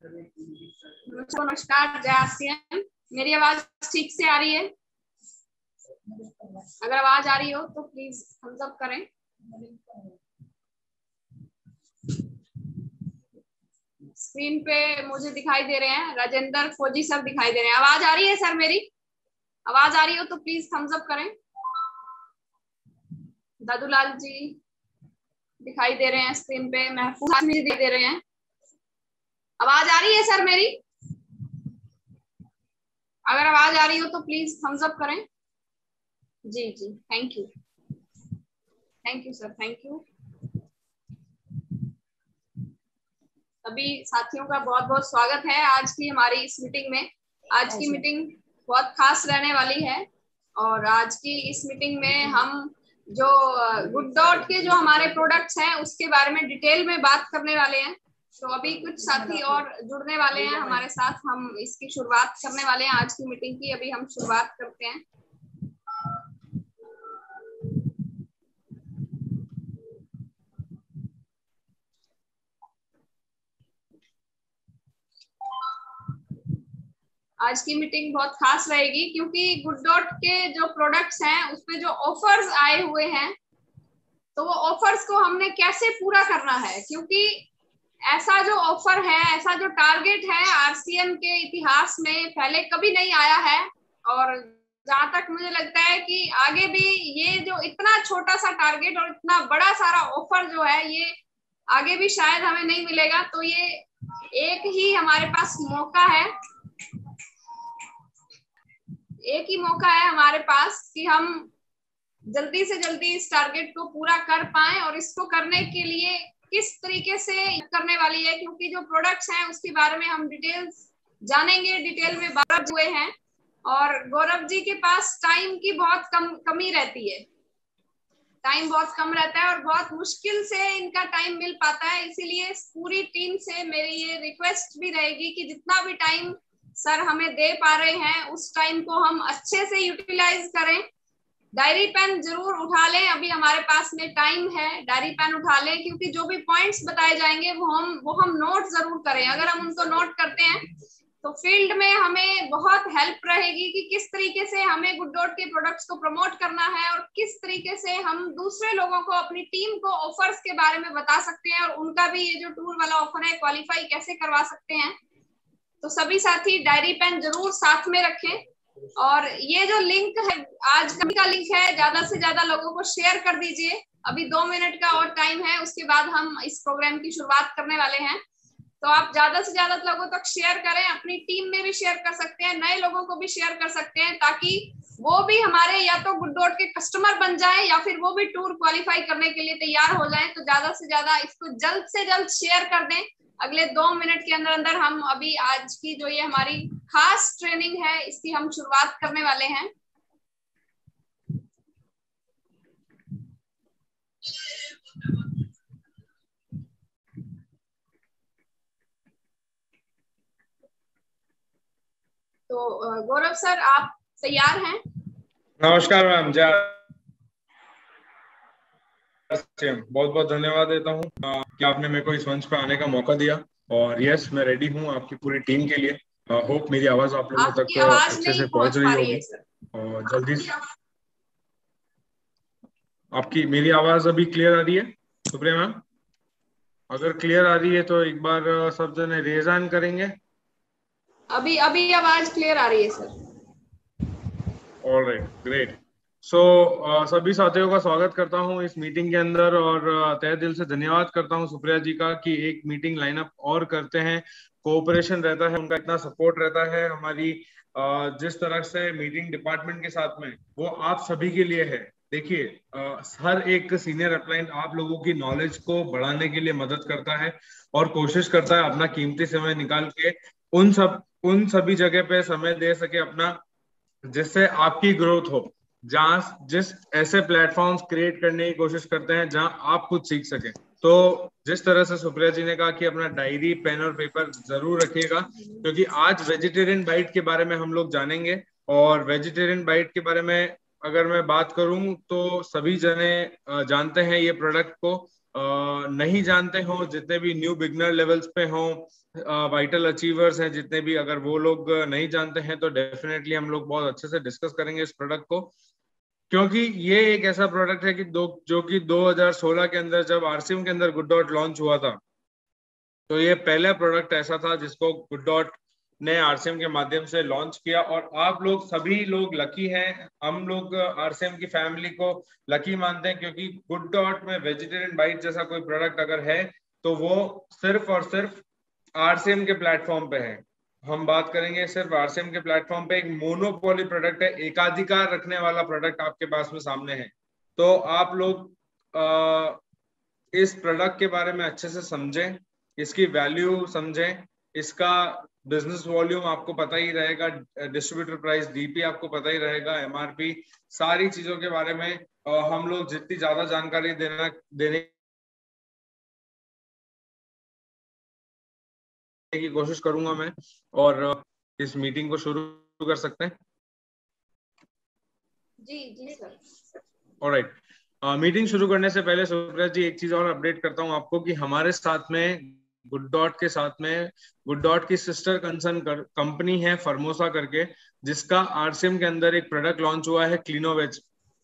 नमस्कार, जय आसियान। मेरी आवाज ठीक से आ रही है? अगर आवाज आ रही हो तो प्लीज थम्स अप करें। स्क्रीन पे मुझे दिखाई दे रहे हैं राजेंद्र फौजी सर दिखाई दे रहे हैं। आवाज आ रही है सर? मेरी आवाज आ रही हो तो प्लीज थम्स अप करें। दादूलाल जी दिखाई दे रहे हैं स्क्रीन पे, महफूज जी दिखाई दे रहे हैं। आवाज आ रही है सर मेरी? अगर आवाज आ रही हो तो प्लीज थम्स अप करें। जी जी, thank you sir, thank you. सभी साथियों का बहुत बहुत स्वागत है आज की हमारी इस मीटिंग में। आज की मीटिंग बहुत खास रहने वाली है और आज की इस मीटिंग में हम जो गुड डॉट के जो हमारे प्रोडक्ट्स हैं उसके बारे में डिटेल में बात करने वाले हैं। तो अभी कुछ साथी और जुड़ने वाले हैं हमारे साथ, हम इसकी शुरुआत करने वाले हैं आज की मीटिंग की। अभी हम शुरुआत करते हैं। आज की मीटिंग बहुत खास रहेगी क्योंकि गुड डॉट के जो प्रोडक्ट्स हैं उसमें जो ऑफर्स आए हुए हैं तो वो ऑफर्स को हमने कैसे पूरा करना है, क्योंकि ऐसा जो ऑफर है, ऐसा जो टारगेट है आरसीएम के इतिहास में पहले कभी नहीं आया है। और जहां तक मुझे लगता है कि आगे भी ये जो इतना छोटा सा टारगेट और इतना बड़ा सारा ऑफर जो है ये आगे भी शायद हमें नहीं मिलेगा। तो ये एक ही हमारे पास मौका है, एक ही मौका है हमारे पास कि हम जल्दी से जल्दी इस टारगेट को पूरा कर पाएं। और इसको करने के लिए किस तरीके से करने वाली है, क्योंकि जो प्रोडक्ट्स हैं उसके बारे में हम डिटेल्स जानेंगे। डिटेल में गौरव हुए हैं और गौरव जी के पास टाइम की बहुत कमी रहती है, टाइम बहुत कम रहता है और बहुत मुश्किल से इनका टाइम मिल पाता है। इसीलिए पूरी टीम से मेरी ये रिक्वेस्ट भी रहेगी कि जितना भी टाइम सर हमें दे पा रहे हैं उस टाइम को हम अच्छे से यूटिलाइज करें। डायरी पेन जरूर उठा लें, अभी हमारे पास में टाइम है, डायरी पेन उठा लें, क्योंकि जो भी पॉइंट्स बताए जाएंगे वो हम नोट जरूर करें। अगर हम उनको नोट करते हैं तो फील्ड में हमें बहुत हेल्प रहेगी कि किस तरीके से हमें गुड डॉट के प्रोडक्ट्स को प्रमोट करना है और किस तरीके से हम दूसरे लोगों को, अपनी टीम को ऑफर्स के बारे में बता सकते हैं और उनका भी ये जो टूर वाला ऑफर है क्वालिफाई कैसे करवा सकते हैं। तो सभी साथी डायरी पेन जरूर साथ में रखें। और ये जो लिंक है, आज का लिंक है, ज्यादा से ज्यादा लोगों को शेयर कर दीजिए। अभी 2 मिनट का और टाइम है, उसके बाद हम इस प्रोग्राम की शुरुआत करने वाले हैं। तो आप ज्यादा से ज्यादा लोगों तक शेयर करें, अपनी टीम में भी शेयर कर सकते हैं, नए लोगों को भी शेयर कर सकते हैं, ताकि वो भी हमारे या तो गुड डॉट के कस्टमर बन जाए या फिर वो भी टूर क्वालिफाई करने के लिए तैयार हो जाए। तो ज्यादा से ज्यादा इसको जल्द से जल्द शेयर कर दें। अगले 2 मिनट के अंदर अंदर हम अभी आज की जो ये हमारी खास ट्रेनिंग है इसकी हम शुरुआत करने वाले हैं। तो गौरव सर आप तैयार हैं? नमस्कार मैम, जय। बहुत बहुत धन्यवाद देता हूँ कि आपने मेरे को इस मंच पे आने का मौका दिया। और यस, मैं रेडी हूँ आपकी पूरी टीम के लिए। होप मेरी आवाज आप लोगों तक अच्छे से पहुंच रही होगी। और जल्दी से आपकी मेरी आवाज अभी क्लियर आ रही है सुप्रिया मैम? अगर क्लियर आ रही है तो एक बार सब जने रेज हैंड करेंगे। अभी आवाज क्लियर आ रही है सर। Alright, great. सो सभी साथियों का स्वागत करता हूं इस मीटिंग के अंदर और तहे दिल से धन्यवाद करता हूं सुप्रिया जी का कि एक मीटिंग लाइनअप और करते हैं। कोऑपरेशन रहता है, उनका इतना सपोर्ट रहता है हमारी जिस तरह से मीटिंग डिपार्टमेंट के साथ में, वो आप सभी के लिए है। देखिए, हर एक सीनियर अपलाइंट आप लोगों की नॉलेज को बढ़ाने के लिए मदद करता है और कोशिश करता है अपना कीमती समय निकाल के उन सभी जगह पे समय दे सके अपना, जिससे आपकी ग्रोथ हो। जिस ऐसे प्लेटफॉर्म्स क्रिएट करने की कोशिश करते हैं जहां आप खुद सीख सके। तो जिस तरह से सुप्रिया जी ने कहा कि अपना डायरी, पेन और पेपर जरूर रखिएगा, क्योंकि आज वेजिटेरियन बाइट के बारे में हम लोग जानेंगे। और वेजिटेरियन बाइट के बारे में अगर मैं बात करूं तो सभी जने जानते हैं ये प्रोडक्ट को। नहीं जानते हो, जितने भी न्यू बिगनर लेवल्स पे हो, वाइटल अचीवर्स हैं जितने भी, अगर वो लोग नहीं जानते हैं तो डेफिनेटली हम लोग बहुत अच्छे से डिस्कस करेंगे इस प्रोडक्ट को, क्योंकि ये एक ऐसा प्रोडक्ट है कि जो कि 2016 के अंदर जब आरसीएम के अंदर गुड डॉट लॉन्च हुआ था, तो ये पहला प्रोडक्ट ऐसा था जिसको गुड डॉट ने आरसीएम के माध्यम से लॉन्च किया। और आप लोग सभी लोग लकी हैं, हम लोग आरसीएम की फैमिली को लकी मानते हैं, क्योंकि गुड डॉट में वेजिटेरियन बाइट जैसा कोई प्रोडक्ट अगर है तो वो सिर्फ और सिर्फ आरसीएम के प्लेटफॉर्म पे है। हम बात करेंगे सिर्फ आरसीएम के प्लेटफॉर्म पे, एक मोनोपोली प्रोडक्ट है, एकाधिकार रखने वाला प्रोडक्ट आपके पास में सामने है। तो आप लोग इस प्रोडक्ट के बारे में अच्छे से समझें, इसकी वैल्यू समझें, इसका बिजनेस वॉल्यूम आपको पता ही रहेगा, डिस्ट्रीब्यूटर प्राइस डीपी आपको पता ही रहेगा, एमआरपी, सारी चीजों के बारे में हम लोग जितनी ज्यादा जानकारी देने की कोशिश करूंगा मैं। और इस मीटिंग को शुरू कर सकते हैं। जी सर। ऑलराइट, मीटिंग शुरू करने से पहले सुप्रिया जी एक चीज और अपडेट करता हूं आपको कि हमारे साथ में गुड डॉट के साथ में गुड डॉट की सिस्टर कंसर्न कंपनी है फर्मोसा करके, जिसका आरसीएम के अंदर एक प्रोडक्ट लॉन्च हुआ है क्लीनोवेज।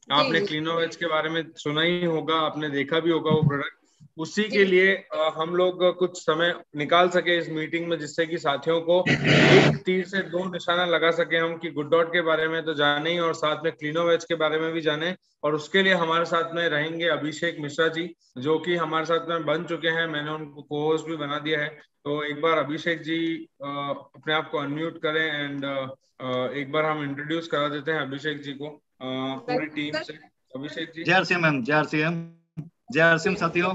आपने क्लीनोवेज के बारे में सुना ही होगा, आपने देखा भी होगा वो प्रोडक्ट। उसी के लिए हम लोग कुछ समय निकाल सके इस मीटिंग में, जिससे कि साथियों को एक तीर से दो निशाना लगा सके हम, कि गुड डॉट के बारे में तो जाने ही और साथ में क्लीनोवेज के बारे में भी जाने। और उसके लिए हमारे साथ में रहेंगे अभिषेक मिश्रा जी, जो कि हमारे साथ में बन चुके हैं, मैंने उनको को होस्ट भी बना दिया है। तो एक बार अभिषेक जी अपने आप को अनम्यूट करें एंड एक बार हम इंट्रोड्यूस करा देते हैं अभिषेक जी को पूरी टीम से। अभिषेक जी। जय आरसीएम मैम, जय आरसीएम, जय आरसीएम साथियों।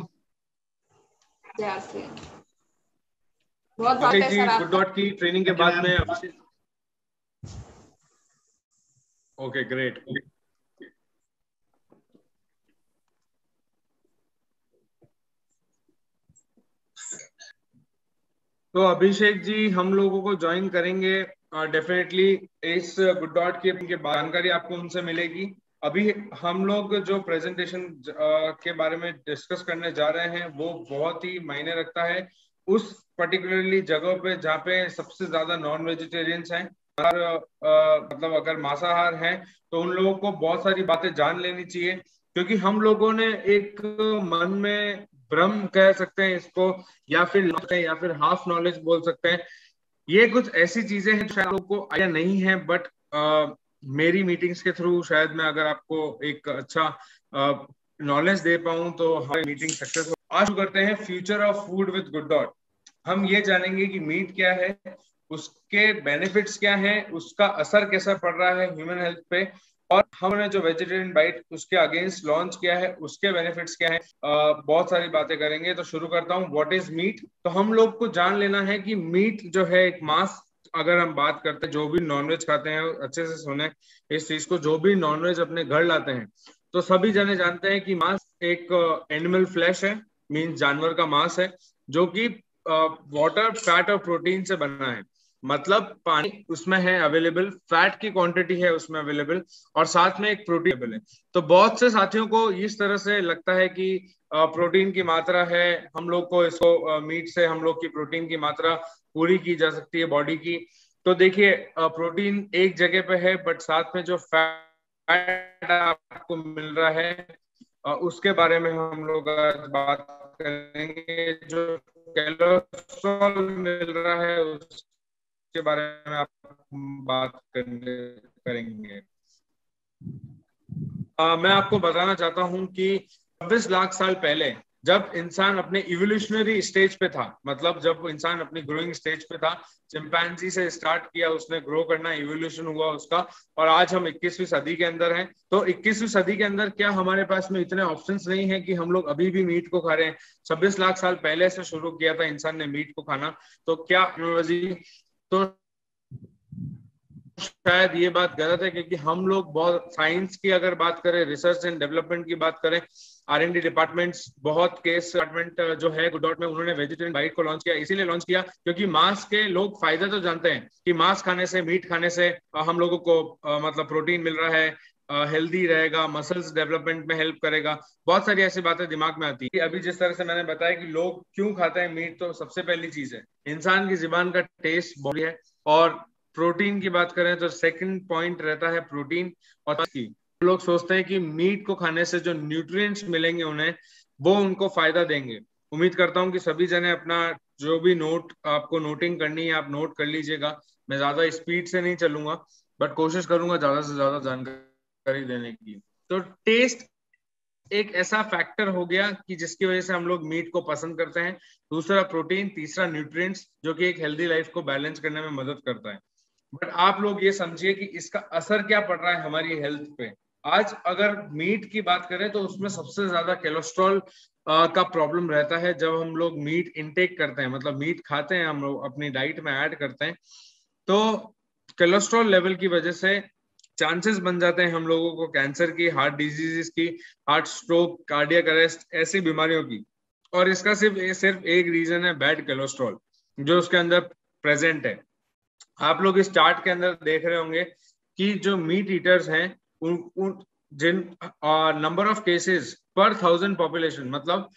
बहुत अभिषेक जी गुड डॉट की ट्रेनिंग के बाद में ओके ग्रेट। तो अभिषेक जी हम लोगों को ज्वाइन करेंगे डेफिनेटली। इस गुड डॉट की जानकारी आपको उनसे मिलेगी। अभी हम लोग जो प्रेजेंटेशन के बारे में डिस्कस करने जा रहे हैं वो बहुत ही मायने रखता है उस पर्टिकुलरली जगह पे जहाँ पे सबसे ज्यादा नॉन वेजिटेरियंस हैं। मतलब अगर मांसाहार हैं तो उन लोगों को बहुत सारी बातें जान लेनी चाहिए, क्योंकि हम लोगों ने एक मन में भ्रम कह सकते हैं इसको, या फिर हाफ नॉलेज बोल सकते हैं। ये कुछ ऐसी चीजें हैं जो शायद लोगों को आइडिया नहीं है, बट मेरी मीटिंग्स के थ्रू शायद मैं अगर आपको एक अच्छा नॉलेज दे पाऊं तो हमारी मीटिंग सक्सेस हो। आज शुरू करते हैं future of food with good dot. हम ये जानेंगे कि मीट क्या है, उसके बेनिफिट्स क्या हैं, उसका असर कैसा पड़ रहा है ह्यूमन हेल्थ पे, और हमने जो वेजिटेरियन बाइट उसके अगेंस्ट लॉन्च किया है उसके बेनिफिट्स क्या हैं। बहुत सारी बातें करेंगे। तो शुरू करता हूँ, व्हाट इज मीट। तो हम लोग को जान लेना है कि मीट जो है एक मांस, अगर हम बात करते हैं जो भी नॉनवेज खाते हैं, अच्छे से सुने इस चीज को, जो भी नॉनवेज अपने घर लाते हैं तो सभी जने जानते हैं कि मांस एक एनिमल फ्लैश है, मीन्स जानवर का मांस है, जो कि वाटर, फैट और प्रोटीन से बना है। मतलब पानी उसमें है अवेलेबल, फैट की क्वांटिटी है उसमें अवेलेबल, और साथ में एक प्रोटीन अवेलेबल है। तो बहुत से साथियों को इस तरह से लगता है कि प्रोटीन की मात्रा है, हम लोग को इसको मीट से हम लोग की प्रोटीन की मात्रा पूरी की जा सकती है बॉडी की। तो देखिए प्रोटीन एक जगह पे है, बट साथ में जो फैट आपको मिल रहा है उसके बारे में हम लोग आज बात करेंगे। जो कोलेस्ट्रॉल मिल रहा है उसके बारे में आप बात करेंगे। मैं आपको बताना चाहता हूं कि 26 लाख साल पहले जब इंसान अपने इवोल्यूशनरी स्टेज पे था, मतलब जब इंसान अपनी ग्रोइंग स्टेज पे था, चिंपैंजी से स्टार्ट किया उसने ग्रो करना, इवोल्यूशन हुआ उसका, और आज हम 21वीं सदी के अंदर हैं। तो 21वीं सदी के अंदर क्या हमारे पास में इतने ऑप्शंस नहीं है कि हम लोग अभी भी मीट को खा रहे हैं? 26 लाख साल पहले से शुरू किया था इंसान ने मीट को खाना। तो क्या टेक्नोलॉजी, तो शायद ये बात गलत है, क्योंकि हम लोग बहुत साइंस की अगर बात करें, रिसर्च एंड डेवलपमेंट की बात करें, R&D डिपार्टमेंट्स, बहुत केस डिपार्टमेंट जो है गुड डॉट में, उन्होंने वेजिटेरियन बाइट को लॉन्च किया। इसीलिए लॉन्च किया क्योंकि मांस के लोग फायदा तो जानते हैं कि मांस खाने से, मीट खाने से हम लोगों को मतलब प्रोटीन मिल रहा है, हेल्दी रहेगा, मसल्स डेवलपमेंट में हेल्प करेगा। बहुत सारी ऐसी बातें दिमाग में आती है। अभी जिस तरह से मैंने बताया कि लोग क्यों खाते हैं मीट, तो सबसे पहली चीज है इंसान की जुबान का टेस्ट बॉडी है। और प्रोटीन की बात करें तो सेकंड पॉइंट रहता है प्रोटीन। और की लोग सोचते हैं कि मीट को खाने से जो न्यूट्रिएंट्स मिलेंगे उन्हें, वो उनको फायदा देंगे। उम्मीद करता हूं कि सभी जने अपना जो भी नोट आपको नोटिंग करनी है आप नोट कर लीजिएगा। मैं ज्यादा स्पीड से नहीं चलूंगा, बट कोशिश करूंगा ज्यादा से ज्यादा जानकारी देने की। तो टेस्ट एक ऐसा फैक्टर हो गया कि जिसकी वजह से हम लोग मीट को पसंद करते हैं। दूसरा प्रोटीन, तीसरा न्यूट्रिएंट्स, जो कि एक हेल्दी लाइफ को बैलेंस करने में मदद करता है। बट आप लोग ये समझिए कि इसका असर क्या पड़ रहा है हमारी हेल्थ पे। आज अगर मीट की बात करें तो उसमें सबसे ज्यादा कोलेस्ट्रॉल का प्रॉब्लम रहता है। जब हम लोग मीट इंटेक करते हैं, मतलब मीट खाते हैं, हम लोग अपनी डाइट में ऐड करते हैं, तो कोलेस्ट्रॉल लेवल की वजह से चांसेस बन जाते हैं हम लोगों को कैंसर की, हार्ट डिजीजेस की, हार्ट स्ट्रोक, कार्डियक अरेस्ट, ऐसी बीमारियों की। और इसका सिर्फ एक रीजन है, बैड कोलेस्ट्रॉल जो उसके अंदर प्रेजेंट है। आप लोग इस चार्ट के अंदर देख रहे होंगे कि जो मीट ईटर्स हैं जिन नंबर ऑफ केसेस पर 1000 पॉपुलेशन, मतलब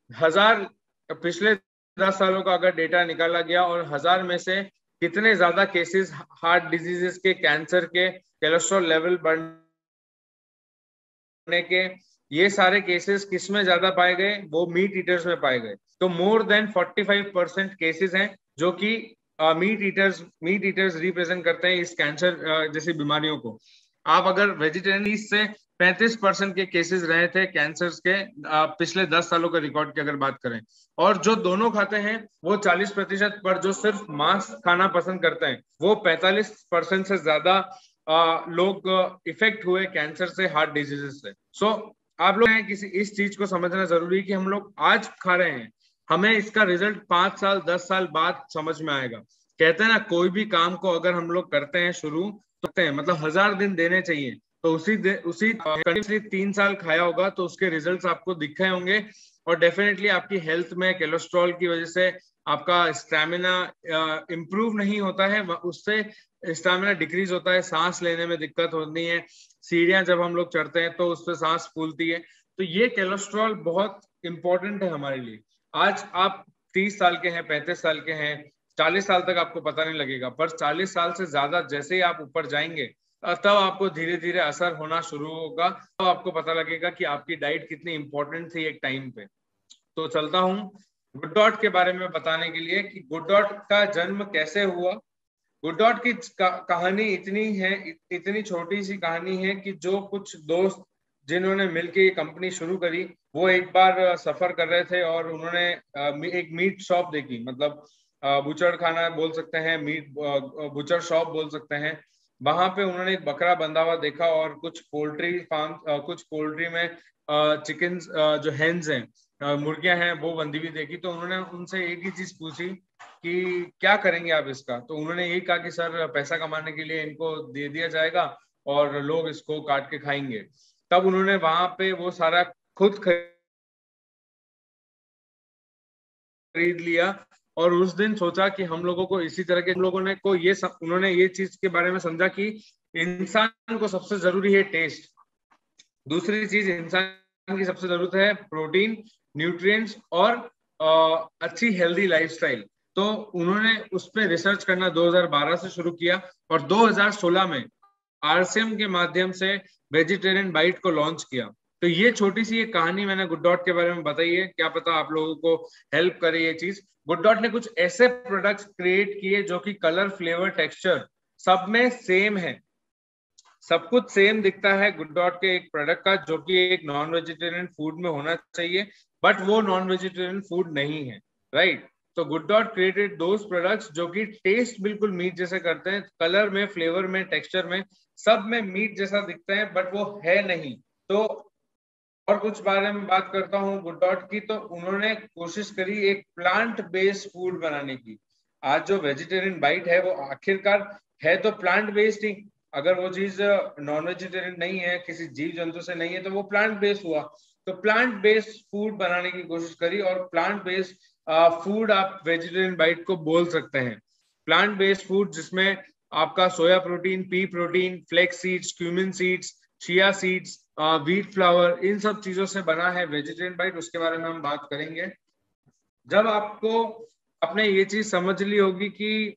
1000 पिछले 10 सालों का अगर डेटा निकाला गया और 1000 में से कितने ज्यादा केसेस हार्ट डिजीजेस के, कैंसर के, कोलेस्ट्रॉल लेवल बढ़ने के, ये सारे केसेस किस में ज्यादा पाए गए, वो मीट ईटर्स में पाए गए। तो मोर देन 45% केसेस हैं जो कि मीट ईटर्स रिप्रेजेंट करते हैं इस कैंसर जैसी बीमारियों को। आप अगर वेजिटेरियन से 35% के केसेस रहे थे कैंसर के पिछले 10 सालों के रिकॉर्ड की अगर बात करें। और जो दोनों खाते हैं वो 40%, पर जो सिर्फ मांस खाना पसंद करते हैं वो 45% से ज्यादा लोग इफेक्ट हुए कैंसर से, हार्ट डिजीजेस से। सो आप लोग किसी इस चीज को समझना जरूरी है कि हम लोग आज खा रहे हैं, हमें इसका रिजल्ट 5 साल 10 साल बाद समझ में आएगा। कहते हैं ना, कोई भी काम को अगर हम लोग करते हैं शुरू करते हैं, मतलब 1000 दिन देने चाहिए, तो उसी 3 साल खाया होगा तो उसके रिजल्ट्स आपको दिखे होंगे। और डेफिनेटली आपकी हेल्थ में कोलेस्ट्रॉल की वजह से आपका स्टैमिना इंप्रूव नहीं होता है, उससे स्टैमिना डिक्रीज होता है, सांस लेने में दिक्कत होती है, सीढ़ियां जब हम लोग चढ़ते हैं तो उससे सांस फूलती है। तो ये कोलेस्ट्रॉल बहुत इंपॉर्टेंट है हमारे लिए। आज आप 30 साल के हैं, 35 साल के हैं, 40 साल तक आपको पता नहीं लगेगा, पर 40 साल से ज्यादा जैसे ही आप ऊपर जाएंगे तब आपको धीरे धीरे असर होना शुरू होगा। तब आपको पता लगेगा कि आपकी डाइट कितनी इंपॉर्टेंट थी एक टाइम पे। तो चलता हूँ गुड डॉट के बारे में बताने के लिए कि गुड डॉट का जन्म कैसे हुआ। गुड डॉट की कहानी इतनी छोटी सी कहानी है कि जो कुछ दोस्त जिन्होंने मिलकर ये कंपनी शुरू करी, वो एक बार सफर कर रहे थे और उन्होंने एक मीट शॉप देखी, मतलब बुचड़ खाना बोल सकते हैं, मीट बुचड़ शॉप बोल सकते हैं। वहां पे उन्होंने एक बकरा बंधा हुआ देखा और कुछ पोल्ट्री में चिकन जो हेन्स हैं, मुर्गियां हैं, वो बंधी हुई देखी। तो उन्होंने उनसे एक ही चीज पूछी कि क्या करेंगे आप इसका। तो उन्होंने यही कहा कि सर पैसा कमाने के लिए इनको दे दिया जाएगा और लोग इसको काट के खाएंगे। तब उन्होंने वहां पे वो सारा खुद खरीद लिया और उस दिन सोचा कि हम लोगों को इसी तरह के, हम लोगों ने को ये उन्होंने ये चीज के बारे में समझा कि इंसान को सबसे जरूरी है टेस्ट, दूसरी चीज इंसान की सबसे जरूरत है प्रोटीन, न्यूट्रिएंट्स और अच्छी हेल्दी लाइफस्टाइल। तो उन्होंने उस पर रिसर्च करना 2012 से शुरू किया और 2016 में आरसीएम के माध्यम से वेजिटेरियन बाइट को लॉन्च किया। तो ये छोटी सी एक कहानी मैंने गुड डॉट के बारे में बताई है, क्या पता आप लोगों को हेल्प करे ये चीज। गुड डॉट ने कुछ ऐसे प्रोडक्ट्स क्रिएट किए जो कि कलर, फ्लेवर, टेक्सचर सब में सेम है, सब कुछ सेम दिखता है गुड डॉट के एक प्रोडक्ट का, जो कि एक नॉन वेजिटेरियन फूड में होना चाहिए, बट वो नॉन वेजिटेरियन फूड नहीं है, राइट। तो good dot created those products जो कि टेस्ट बिल्कुल मीट जैसे करते हैं, कलर में, फ्लेवर में, टेक्सचर में, सब में मीट जैसा दिखते हैं, बट वो है नहीं। तो और कुछ बारे में बात करता हूँ गुड डॉट की, तो उन्होंने कोशिश करी एक प्लांट बेस्ड फूड बनाने की। आज जो वेजिटेरियन बाइट है वो आखिरकार है तो प्लांट बेस्ड ही। अगर वो चीज नॉन वेजिटेरियन नहीं है, किसी जीव जंतु से नहीं है, तो वो प्लांट बेस्ड हुआ। तो प्लांट बेस्ड फूड बनाने की कोशिश करी और प्लांट बेस्ड फूड आप वेजिटेरियन बाइट को बोल सकते हैं। प्लांट बेस्ड फूड जिसमें आपका soya protein, pea protein, flax seeds, cumin seeds, chia seeds, wheat flour, इन सब चीजों से बना है वेजिटेरियन बाइट, उसके बारे में हम बात करेंगे। जब आपको आपने ये चीज समझ ली होगी कि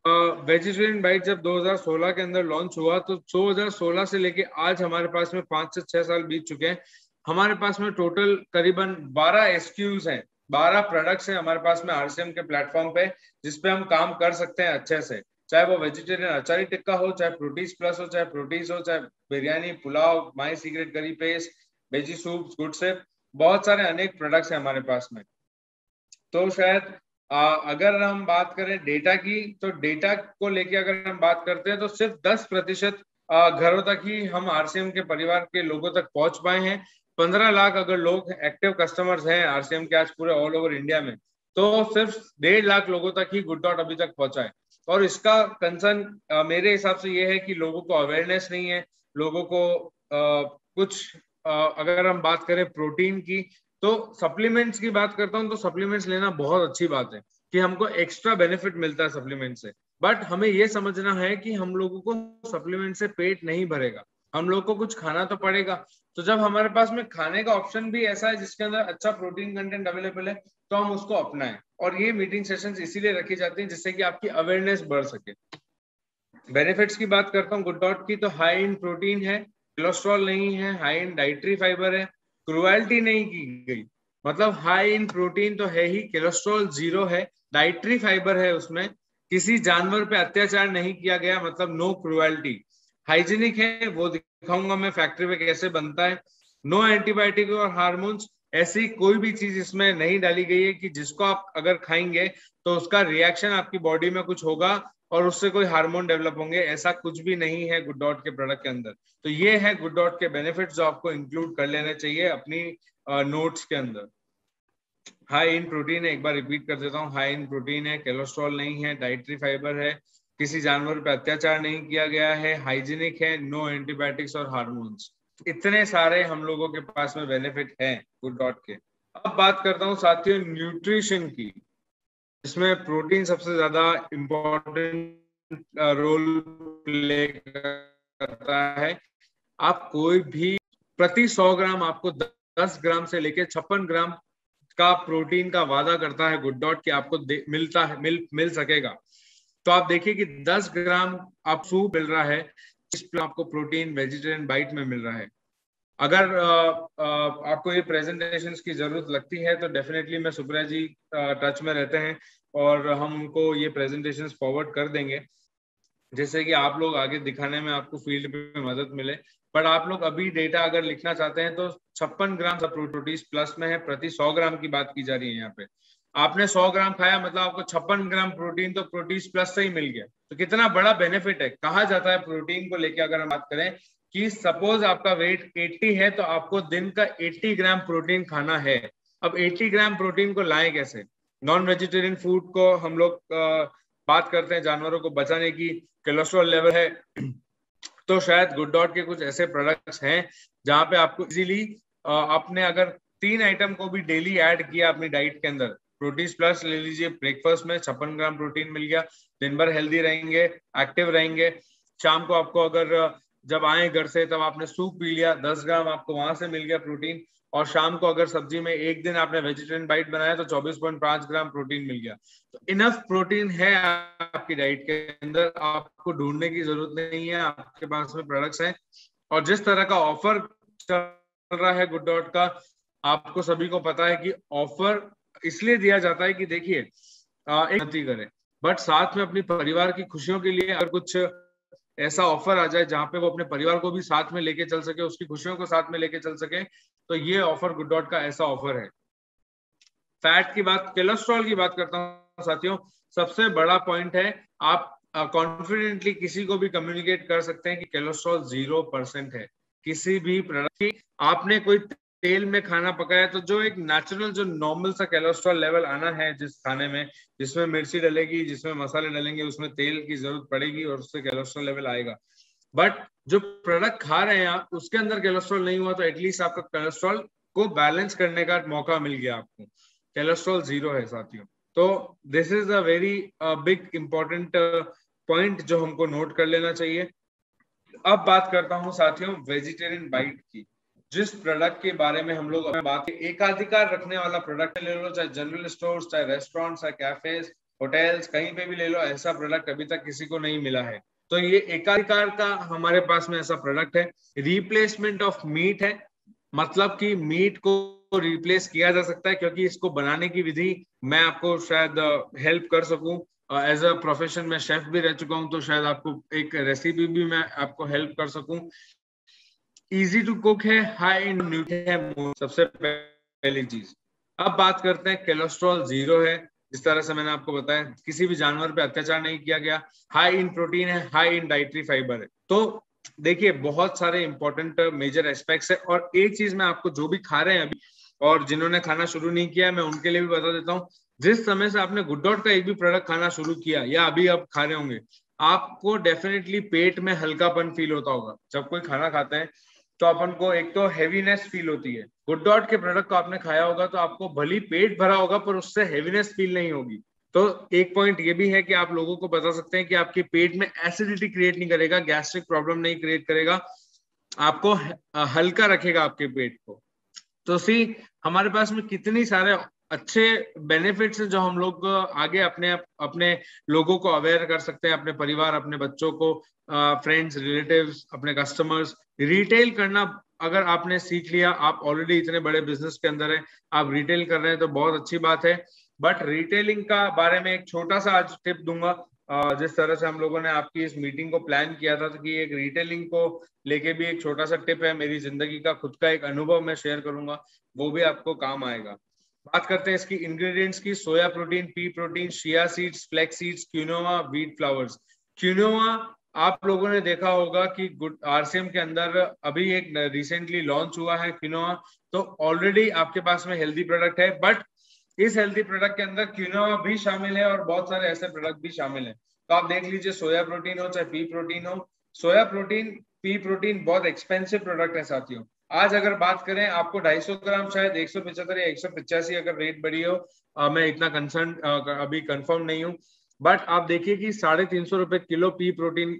वेजिटेरियन बाइट जब 2016 के अंदर लॉन्च हुआ, तो 2016 से लेके आज हमारे पास में 5 से 6 साल बीत चुके हैं। हमारे पास में टोटल करीबन 12 एसक्यूज हैं, 12 प्रोडक्ट्स हैं हमारे पास में आरसीएम के प्लेटफॉर्म पे, जिसपे हम काम कर सकते हैं अच्छे से। चाहे वो वेजिटेरियन अचारी टिक्का हो, चाहे प्रोटीज प्लस हो, चाहे प्रोटीज हो, चाहे बिरयानी, पुलाव, माई सीक्रेट करी पेस्ट, वेजी सूप, गुड से, बहुत सारे अनेक प्रोडक्ट्स हैं हमारे पास में। तो शायद अगर हम बात करें डेटा की, तो डेटा को लेके अगर हम बात करते हैं तो सिर्फ 10% घरों तक ही हम आरसीएम के परिवार के लोगों तक पहुंच पाए हैं। 15 लाख अगर लोग एक्टिव कस्टमर्स हैं आरसीएम के आज पूरे ऑल ओवर इंडिया में, तो सिर्फ 1.5 लाख लोगों तक ही गुड डॉट अभी तक पहुंचा है। और इसका कंसर्न मेरे हिसाब से ये है कि लोगों को अवेयरनेस नहीं है, लोगों को कुछ अगर हम बात करें प्रोटीन की, तो सप्लीमेंट्स की बात करता हूं तो सप्लीमेंट्स लेना बहुत अच्छी बात है कि हमको एक्स्ट्रा बेनिफिट मिलता है सप्लीमेंट से। बट हमें यह समझना है कि हम लोगों को सप्लीमेंट से पेट नहीं भरेगा, हम लोग को कुछ खाना तो पड़ेगा। तो जब हमारे पास में खाने का ऑप्शन भी ऐसा है जिसके अंदर अच्छा प्रोटीन कंटेंट अवेलेबल है, तो हम उसको अपनाएं। और ये मीटिंग सेशंस इसीलिए रखी जाती हैं जिससे कि आपकी अवेयरनेस बढ़ सके। बेनिफिट्स की बात करता हूँ गुड डॉट की, तो हाई इन प्रोटीन है, कोलेस्ट्रॉल नहीं है, हाई इन डाइटरी फाइबर है, क्रुएल्टी नहीं की गई, मतलब हाई इन प्रोटीन तो है ही, कोलेस्ट्रॉल 0 है, डाइटरी फाइबर है, उसमें किसी जानवर पे अत्याचार नहीं किया गया, मतलब नो क्रुएल्टी, हाइजीनिक है, वो दिखाऊंगा मैं फैक्ट्री पे कैसे बनता है, नो एंटीबायोटिक और हार्मोन्स, ऐसी कोई भी चीज इसमें नहीं डाली गई है कि जिसको आप अगर खाएंगे तो उसका रिएक्शन आपकी बॉडी में कुछ होगा और उससे कोई हार्मोन डेवलप होंगे, ऐसा कुछ भी नहीं है गुड डॉट के प्रोडक्ट के अंदर। तो ये है गुड डॉट के बेनिफिट्स जो आपको इंक्लूड कर लेने चाहिए अपनी नोट्स के अंदर। हाई इन प्रोटीन है, एक बार रिपीट कर देता हूँ, हाई इन प्रोटीन है, कोलेस्ट्रॉल नहीं है, डाइटरी फाइबर है, किसी जानवर पे अत्याचार नहीं किया गया है, हाइजीनिक है, नो एंटीबायोटिक्स और हार्मोन्स, इतने सारे हम लोगों के पास में बेनिफिट हैं गुड डॉट के। अब बात करता हूँ साथियों न्यूट्रिशन की, इसमें प्रोटीन सबसे ज्यादा इम्पोर्टेंट रोल प्ले करता है। आप कोई भी प्रति 100 ग्राम आपको 10 ग्राम से लेके 56 ग्राम का प्रोटीन का वादा करता है गुड डॉट कि आपको मिलता है, मिल सकेगा। तो आप देखिए कि 10 ग्राम आप सूप मिल रहा है, इसमें आपको प्रोटीन वेजिटेरियन बाइट में मिल रहा है। अगर आपको ये प्रेजेंटेशंस की जरूरत लगती है तो डेफिनेटली मैं सुप्रिया जी टच में रहते हैं और हम उनको ये प्रेजेंटेशंस फॉरवर्ड कर देंगे, जैसे कि आप लोग आगे दिखाने में आपको फील्ड पे मदद मिले। पर आप लोग अभी डेटा अगर लिखना चाहते हैं तो 56 ग्राम प्रोटीज प्लस में है, प्रति 100 ग्राम की बात की जा रही है यहाँ पे। आपने 100 ग्राम खाया मतलब आपको 56 ग्राम प्रोटीन तो प्रोटीज प्लस से ही मिल गया, तो कितना बड़ा बेनिफिट है। कहा जाता है प्रोटीन को लेकर अगर हम बात करें कि सपोज आपका वेट 80 है तो आपको दिन का 80 ग्राम प्रोटीन खाना है। अब 80 ग्राम प्रोटीन को लाएं कैसे? नॉन वेजिटेरियन फूड को हम लोग बात करते हैं जानवरों को बचाने की, कोलेस्ट्रॉल लेवल है, तो शायद गुड डॉट के कुछ ऐसे प्रोडक्ट्स हैं जहां पे आपको इजीली आपने अगर 3 आइटम को भी डेली ऐड किया अपनी डाइट के अंदर, प्रोटीन प्लस ले लीजिए, ब्रेकफास्ट में 56 ग्राम प्रोटीन मिल गया, दिन भर हेल्दी रहेंगे, एक्टिव रहेंगे। शाम को आपको अगर जब आए घर से तब आपने सूप पी लिया, 10 ग्राम आपको वहां से मिल गया प्रोटीन, और शाम को अगर सब्जी में एक दिन आपने वेजिटेरियन बाइट बनाया तो 24.5 ग्राम प्रोटीन मिल गया। तो इनफ प्रोटीन है आपकी डाइट के अंदर, आपको ढूंढने की जरूरत नहीं है, आपके पास में प्रोडक्ट्स हैं। और जिस तरह का ऑफर चल रहा है गुड डॉट का, आपको सभी को पता है कि ऑफर इसलिए दिया जाता है कि देखिए एक गति करें, बट साथ में अपनी परिवार की खुशियों के लिए अगर कुछ ऐसा ऑफर आ जाए जहां पे वो अपने परिवार को भी साथ में लेके चल सके, उसकी खुशियों को साथ में लेके चल सके, तो ये ऑफर गुड डॉट का ऐसा ऑफर है। फैट की बात, कोलेस्ट्रॉल की बात करता हूँ साथियों, सबसे बड़ा पॉइंट है, आप कॉन्फिडेंटली किसी को भी कम्युनिकेट कर सकते हैं कि कोलेस्ट्रॉल 0% है। किसी भी प्रोडक्ट, आपने कोई तेल में खाना पकाया तो जो एक नेचुरल जो नॉर्मल सा कोलेस्ट्रॉल लेवल आना है जिस खाने में, जिसमें मिर्ची डलेगी, जिसमें मसाले डलेंगे, उसमें तेल की जरूरत पड़ेगी और उससे कोलेस्ट्रॉल लेवल आएगा। बट जो प्रोडक्ट खा रहे हैं आप, उसके अंदर कोलेस्ट्रॉल नहीं हुआ तो एटलीस्ट आपका कोलेस्ट्रॉल को बैलेंस करने का मौका मिल गया आपको। कोलेस्ट्रॉल 0 है साथियों। तो this is a very big important point जो हमको नोट कर लेना चाहिए। अब बात करता हूं साथियों वेजिटेरियन बाइट की। जिस प्रोडक्ट के बारे में हम लोग बात, एकाधिकार रखने वाला प्रोडक्ट ले लो, चाहे जनरल स्टोर्स, चाहे रेस्टोरेंट, चाहे कैफेज, होटल्स, कहीं पे भी ले लो, ऐसा प्रोडक्ट अभी तक किसी को नहीं मिला है। तो ये एकाधिकार का हमारे पास में ऐसा प्रोडक्ट है। रिप्लेसमेंट ऑफ मीट है, मतलब कि मीट को रिप्लेस किया जा सकता है, क्योंकि इसको बनाने की विधि मैं आपको शायद हेल्प कर सकूं। एज अ प्रोफेशन में शेफ भी रह चुका हूं, तो शायद आपको एक रेसिपी भी मैं आपको हेल्प कर सकूं। इजी टू कुक है, हाई इन न्यूट्रिएंट है, सबसे पहली चीज। अब बात करते हैं, कोलेस्ट्रॉल जीरो है, जिस तरह से मैंने आपको बताया, किसी भी जानवर पे अत्याचार नहीं किया गया, हाई इन प्रोटीन है, हाई इन डाइटरी फाइबर है। तो देखिए बहुत सारे इंपॉर्टेंट मेजर एस्पेक्ट्स है। और एक चीज मैं आपको, जो भी खा रहे हैं अभी और जिन्होंने खाना शुरू नहीं किया, मैं उनके लिए भी बता देता हूँ। जिस समय से आपने गुड डॉट का एक भी प्रोडक्ट खाना शुरू किया या अभी आप खा रहे होंगे, आपको डेफिनेटली पेट में हल्कापन फील होता होगा। जब कोई खाना खाते हैं तो अपन को एक तो हैवीनेस फील होती है। गुड डॉट के प्रोडक्ट को आपने खाया होगा तो आपको भली पेट भरा होगा, पर उससे हैवीनेस फील नहीं होगी। तो एक पॉइंट ये भी है कि आप लोगों को बता सकते हैं कि आपके पेट में एसिडिटी क्रिएट नहीं करेगा, गैस्ट्रिक प्रॉब्लम नहीं क्रिएट करेगा, आपको हल्का रखेगा आपके पेट को। तो सी हमारे पास में कितनी सारे अच्छे बेनिफिट्स हैं जो हम लोग आगे अपने अपने लोगों को अवेयर कर सकते हैं, अपने परिवार, अपने बच्चों को, फ्रेंड्स, रिलेटिव्स, अपने कस्टमर्स। रिटेल करना अगर आपने सीख लिया, आप ऑलरेडी इतने बड़े बिजनेस के अंदर है, आप रिटेल कर रहे हैं तो बहुत अच्छी बात है। बट रिटेलिंग का बारे में एक छोटा सा आज टिप दूंगा। जिस तरह से हम लोगों ने आपकी इस मीटिंग को प्लान किया था, तो कि एक रिटेलिंग को लेके भी एक छोटा सा टिप है, मेरी जिंदगी का खुद का एक अनुभव मैं शेयर करूंगा, वो भी आपको काम आएगा। बात करते हैं इसकी इंग्रेडिएंट्स की। सोया protein, pea protein, chia seeds, flax seeds, quinoa, wheat flowers. Quinoa आप लोगों ने देखा होगा कि गुड आरसीएम के अंदर अभी एक रिसेंटली लॉन्च हुआ है क्विनोआ। तो ऑलरेडी आपके पास में हेल्दी प्रोडक्ट है, बट इस हेल्दी प्रोडक्ट के अंदर क्विनोआ भी शामिल है और बहुत सारे ऐसे प्रोडक्ट भी शामिल है। तो आप देख लीजिए, सोया प्रोटीन हो चाहे पी प्रोटीन हो, सोया प्रोटीन, पी प्रोटीन बहुत एक्सपेंसिव प्रोडक्ट है साथियों। आज अगर बात करें, आपको 250 ग्राम शायद 175 या 185 अगर रेट बढ़ी हो, मैं इतना कंसर्न अभी कंफर्म नहीं हूँ, बट आप देखिए कि 350 रुपए किलो पी प्रोटीन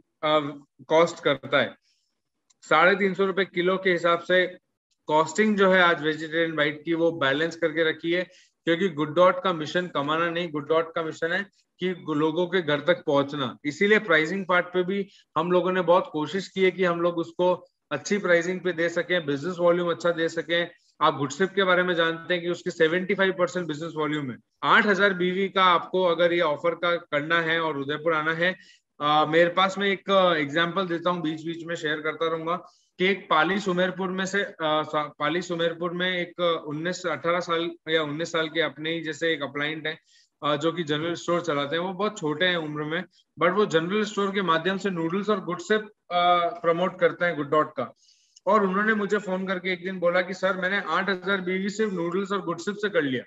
कॉस्ट करता है। 350 रुपए किलो के हिसाब से कॉस्टिंग जो है आज वेजिटेरियन बाइट की, वो बैलेंस करके रखी है। क्योंकि गुड डॉट का मिशन कमाना नहीं, गुड डॉट का मिशन है कि लोगों के घर तक पहुंचना। इसीलिए प्राइसिंग पार्ट पे भी हम लोगों ने बहुत कोशिश की है कि हम लोग उसको अच्छी प्राइसिंग पे दे सकें, बिजनेस वॉल्यूम अच्छा दे सकें। आप गुडसिप के बारे में जानते हैं कि उसकी 75% बिजनेस वॉल्यूम है। 8,000 बीवी का आपको अगर ये ऑफर का करना है और उदयपुर आना है, मेरे पास में एक एग्जांपल देता हूँ, बीच बीच में शेयर करता रहूंगा कि एक पाली सुमेरपुर में से पाली सुमेरपुर में एक 18 साल या 19 साल के अपने ही जैसे एक अपलाइंट है, जो कि जनरल स्टोर चलाते हैं। वो बहुत छोटे हैं उम्र में, बट वो जनरल स्टोर के माध्यम से नूडल्स और गुडसिप प्रमोट करते हैं गुड डॉट का। और उन्होंने मुझे फोन करके एक दिन बोला कि सर मैंने 8,000 बीवी सिर्फ नूडल्स और गुडसिप से कर लिया।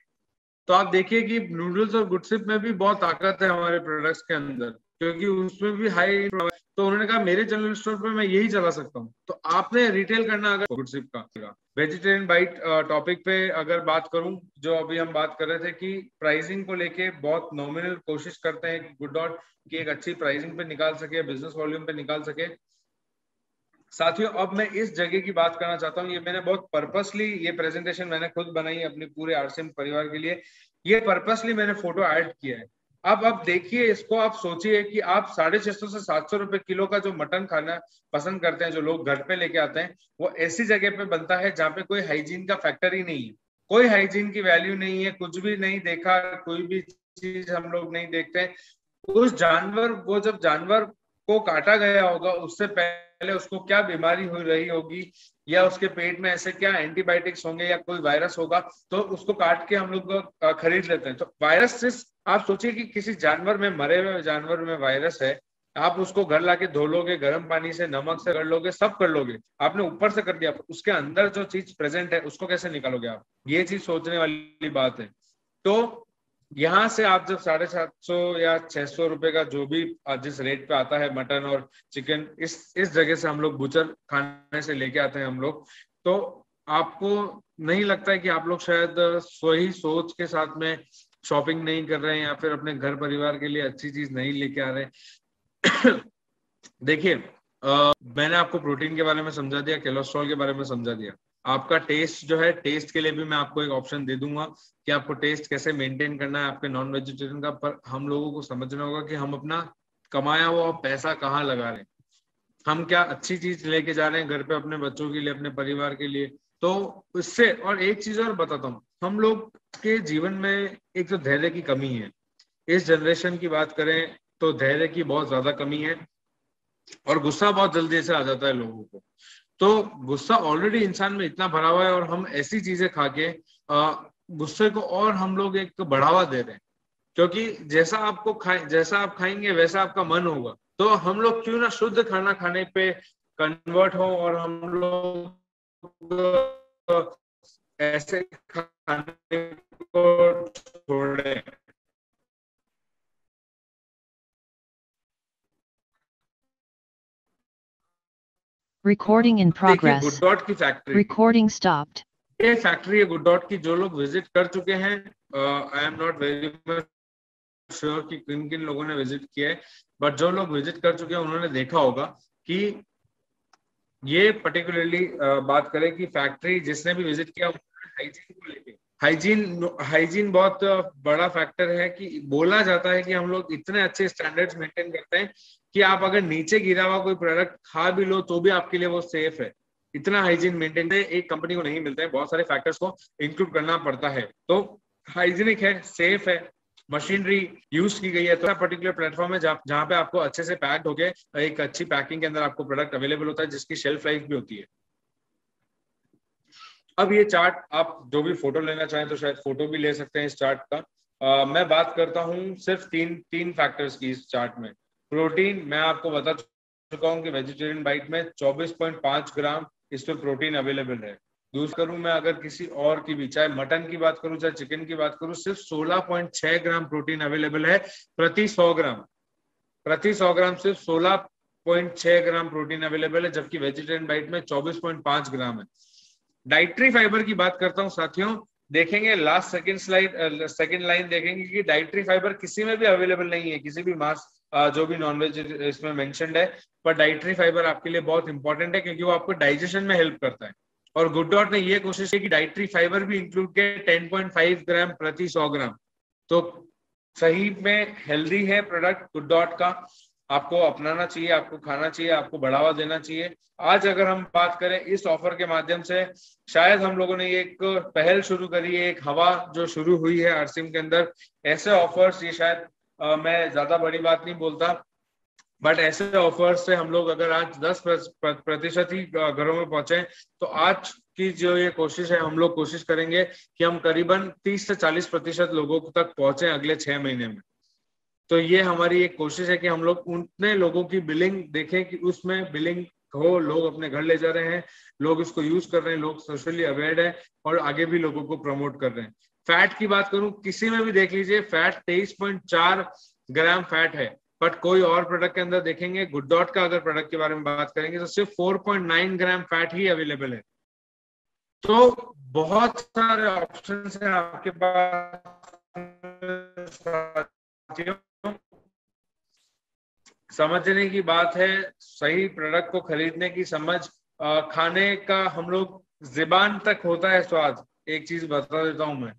तो आप देखिए कि नूडल्स और गुडसिप में भी बहुत ताकत है हमारे प्रोडक्ट्स के अंदर, क्योंकि उसमें भी हाई। तो उन्होंने कहा मेरे जनरल स्टोर पे मैं यही चला सकता हूँ। तो आपने रिटेल करना अगर गुडसिप का। वेजिटेरियन बाइट टॉपिक पे अगर बात करूं, जो अभी हम बात कर रहे थे कि प्राइसिंग को लेके बहुत नॉमिनल कोशिश करते हैं कि गुड डॉट की एक अच्छी प्राइसिंग पे निकाल सके, बिजनेस वॉल्यूम पे निकाल सके। साथियों अब मैं इस जगह की बात करना चाहता हूँ। ये मैंने बहुत पर्पसली, ये प्रेजेंटेशन मैंने खुद बनाई है अपने पूरे आरसीएम परिवार के लिए। ये पर्पसली मैंने फोटो ऐड किया है। अब देखिए इसको, आप सोचिए कि आप 650 से 700 रुपए किलो का जो मटन खाना पसंद करते हैं, जो लोग घर पे लेके आते हैं, वो ऐसी जगह पे बनता है जहाँ पे कोई हाइजीन का फैक्टर ही नहीं है, कोई हाइजीन की वैल्यू नहीं है, कुछ भी नहीं देखा, कोई भी चीज हम लोग नहीं देखते। उस जानवर, वो जब जानवर को काटा गया होगा उससे पहले उसको क्या बीमारी हो रही होगी, या उसके पेट में ऐसे क्या एंटीबायोटिक्स होंगे या कोई वायरस होगा, तो उसको काट के हम लोग खरीद लेते हैं। तो वायरस से आप सोचिए कि किसी जानवर में, मरे हुए जानवर में वायरस है, आप उसको घर लाके धो लोगे, गर्म पानी से, नमक से कर लोगे, सब कर लोगे, आपने ऊपर से कर दिया, उसके अंदर जो चीज प्रेजेंट है उसको कैसे निकालोगे आप? ये चीज सोचने वाली बात है। तो यहाँ से आप जब 750 या 600 रुपए का जो भी जिस रेट पे आता है मटन और चिकन, इस जगह से हम लोग बुचर खाने से लेके आते हैं हम लोग, तो आपको नहीं लगता है कि आप लोग शायद सही सोच के साथ में शॉपिंग नहीं कर रहे हैं या फिर अपने घर परिवार के लिए अच्छी चीज नहीं लेके आ रहे? देखिए मैंने आपको प्रोटीन के बारे में समझा दिया, कोलेस्ट्रॉल के बारे में समझा दिया। आपका टेस्ट जो है, टेस्ट के लिए भी मैं आपको एक ऑप्शन दे दूंगा कि आपको टेस्ट कैसे मेंटेन करना है आपके नॉन वेजिटेरियन का। पर हम लोगों को समझना होगा कि हम अपना कमाया हुआ पैसा कहाँ लगा रहे हैं, हम क्या अच्छी चीज लेके जा रहे हैं घर पे अपने बच्चों के लिए, अपने परिवार के लिए। तो इससे, और एक चीज और बताता हूँ, हम लोग के जीवन में एक तो धैर्य की कमी है। इस जनरेशन की बात करें तो धैर्य की बहुत ज्यादा कमी है, और गुस्सा बहुत जल्दी से आ जाता है लोगों को। तो गुस्सा ऑलरेडी इंसान में इतना भरा हुआ है, और हम ऐसी चीजें खा के गुस्से को और हम लोग एक बढ़ावा दे रहे हैं, क्योंकि जैसा आप खाएंगे वैसा आपका मन होगा। तो हम लोग क्यों ना शुद्ध खाना खाने पे कन्वर्ट हो, और हम लोग ऐसे खाने को छोड़े। Recording in देखिए, गुड progress. डॉट की फैक्ट्री, Recording stopped. ये फैक्ट्री है गुड डॉट की। जो लोग विजिट कर चुके हैं, I am not very much sure कि किन किन लोगों ने विजिट किया है, बट जो लोग विजिट कर चुके हैं उन्होंने देखा होगा कि ये पर्टिकुलरली बात करें कि फैक्ट्री जिसने भी विजिट किया, हाइजीन को लेके, हाइजीन बहुत बड़ा फैक्टर है। कि बोला जाता है कि हम लोग इतने अच्छे स्टैंडर्ड्स मेंटेन करते हैं कि आप अगर नीचे गिरा हुआ कोई प्रोडक्ट खा भी लो तो भी आपके लिए वो सेफ है। इतना हाइजीन मेंटेन एक कंपनी को नहीं मिलता है, बहुत सारे फैक्टर्स को इंक्लूड करना पड़ता है। तो हाइजीनिक है, सेफ है, मशीनरी यूज की गई है। तो पर्टिकुलर प्लेटफॉर्म है जहाँ पे आपको अच्छे से पैक्ड होके एक अच्छी पैकिंग के अंदर आपको प्रोडक्ट अवेलेबल होता है, जिसकी शेल्फ लाइफ भी होती है। अब ये चार्ट, आप जो भी फोटो लेना चाहें तो शायद फोटो भी ले सकते हैं इस चार्ट का। मैं बात करता हूँ सिर्फ तीन फैक्टर्स की इस चार्ट में। प्रोटीन, मैं आपको बता चुका हूँ कि वेजिटेरियन बाइट में 24.5 ग्राम इस पे प्रोटीन अवेलेबल है। दूसरा करूं मैं अगर किसी और की भी, चाहे मटन की बात करूं चाहे चिकन की बात करूं, सिर्फ 16.6 ग्राम प्रोटीन अवेलेबल है प्रति 100 ग्राम। प्रति 100 ग्राम सिर्फ 16.6 ग्राम प्रोटीन अवेलेबल है, जबकि वेजिटेरियन बाइट में 24.5 ग्राम है। डाइटरी फाइबर की बात करता हूं साथियों, देखेंगे लास्ट सेकंड लाइन देखेंगे कि डाइटरी फाइबर किसी में भी अवेलेबल नहीं है, किसी भी मांस जो भी नॉनवेज इसमें मेंशन्ड है। पर डाइटरी फाइबर आपके लिए बहुत इंपॉर्टेंट है, क्योंकि वो आपको डाइजेशन में हेल्प करता है। और गुड डॉट ने ये कोशिश की कि डाइटरी फाइबर भी इंक्लूड किया 10.5 ग्राम प्रति 100 ग्राम। तो सही में हेल्दी है प्रोडक्ट गुड डॉट का, आपको अपनाना चाहिए, आपको खाना चाहिए, आपको बढ़ावा देना चाहिए। आज अगर हम बात करें इस ऑफर के माध्यम से, शायद हम लोगों ने एक पहल शुरू करी है, एक हवा जो शुरू हुई है आरसीएम के अंदर। ऐसे ऑफर्स, ये शायद मैं ज्यादा बड़ी बात नहीं बोलता, बट ऐसे ऑफर्स से हम लोग अगर आज 10% ही घरों में पहुंचे, तो आज की जो ये कोशिश है, हम लोग कोशिश करेंगे कि हम करीबन 30 से 40% लोगों तक पहुंचे अगले 6 महीने में। तो ये हमारी एक कोशिश है कि हम लोग उतने लोगों की बिलिंग देखें कि उसमें बिलिंग हो, लोग अपने घर ले जा रहे हैं, लोग इसको यूज कर रहे हैं, लोग सोशली अवेयर है, और आगे भी लोगों को प्रमोट कर रहे हैं। फैट की बात करूं, किसी में भी देख लीजिए फैट 23.4 ग्राम फैट है, बट कोई और प्रोडक्ट के अंदर देखेंगे, गुड डॉट का अगर प्रोडक्ट के बारे में बात करेंगे तो सिर्फ 4.9 ग्राम फैट ही अवेलेबल है। तो बहुत सारे ऑप्शन है आपके पास। समझने की बात है, सही प्रोडक्ट को खरीदने की समझ, खाने का हम लोग जुबान तक होता है स्वाद। एक चीज बता देता हूं मैं,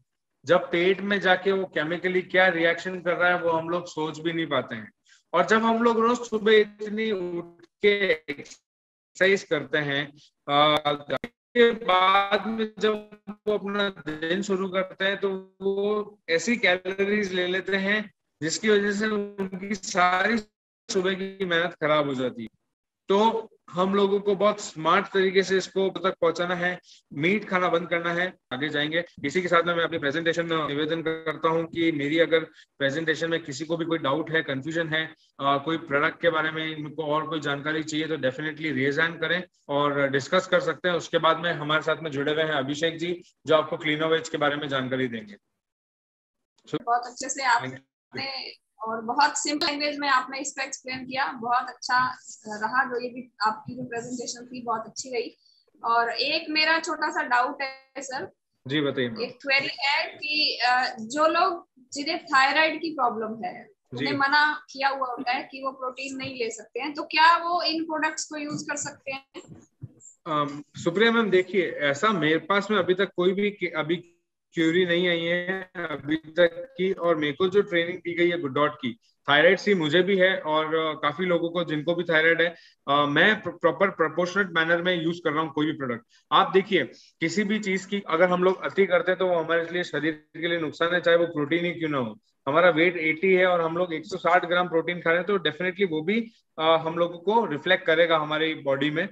जब पेट में जाके वो केमिकली क्या रिएक्शन कर रहा है वो हम लोग सोच भी नहीं पाते हैं। और जब हम लोग रोज सुबह इतनी उठ के एक्सरसाइज करते हैं, के बाद में जब वो अपना दिन शुरू करते हैं, तो वो ऐसी कैलोरीज ले लेते हैं जिसकी वजह से उनकी सारी सुबह की मेहनत खराब हो जाती है। तो हम लोगों को बहुत स्मार्ट तरीके से इसको तक पहुंचाना है, मीट खाना बंद करना है, आगे जाएंगे। इसी के साथ में मैं अपनी प्रेजेंटेशन में निवेदन करता हूं कि मेरी अगर प्रेजेंटेशन में किसी को भी कोई डाउट है, कंफ्यूजन है, कोई प्रोडक्ट के बारे में इनको और कोई जानकारी चाहिए, तो डेफिनेटली रेज हैंड करें और डिस्कस कर सकते हैं। उसके बाद में हमारे साथ में जुड़े हुए हैं अभिषेक जी, जो आपको क्लीनोवेज के बारे में जानकारी देंगे। बहुत अच्छे से आपने और बहुत सिंपल लैंग्वेज में आपने इसको एक्सप्लेन किया, बहुत अच्छा रहा। जो ये भी आपकी जो प्रेजेंटेशन थी बहुत अच्छी रही। और एक मेरा छोटा सा डाउट है सर। जी बताइए। एक क्वेरी है कि जो लोग जिन्हें थायराइड की प्रॉब्लम है, उन्हें मना किया हुआ होता है कि वो प्रोटीन नहीं ले सकते हैं, तो क्या वो इन प्रोडक्ट्स को यूज कर सकते हैं? सुप्रिया मैम देखिए, ऐसा मेरे पास में अभी तक कोई भी अभी क्यूरी नहीं आई है अभी तक की, और मेरे को जो ट्रेनिंग दी गई है गुड डॉट की, थायराइड सी मुझे भी है और काफी लोगों को जिनको भी थायराइड है, मैं प्रॉपर प्रोपोर्शनेट मैनर में यूज कर रहा हूँ कोई भी प्रोडक्ट। आप देखिए, किसी भी चीज की अगर हम लोग अति करते हैं तो वो हमारे लिए शरीर के लिए नुकसान है, चाहे वो प्रोटीन ही क्यों ना हो। हमारा वेट 80 है और हम लोग 160 ग्राम प्रोटीन खा रहे हैं, तो डेफिनेटली वो भी हम लोगों को रिफ्लेक्ट करेगा हमारी बॉडी में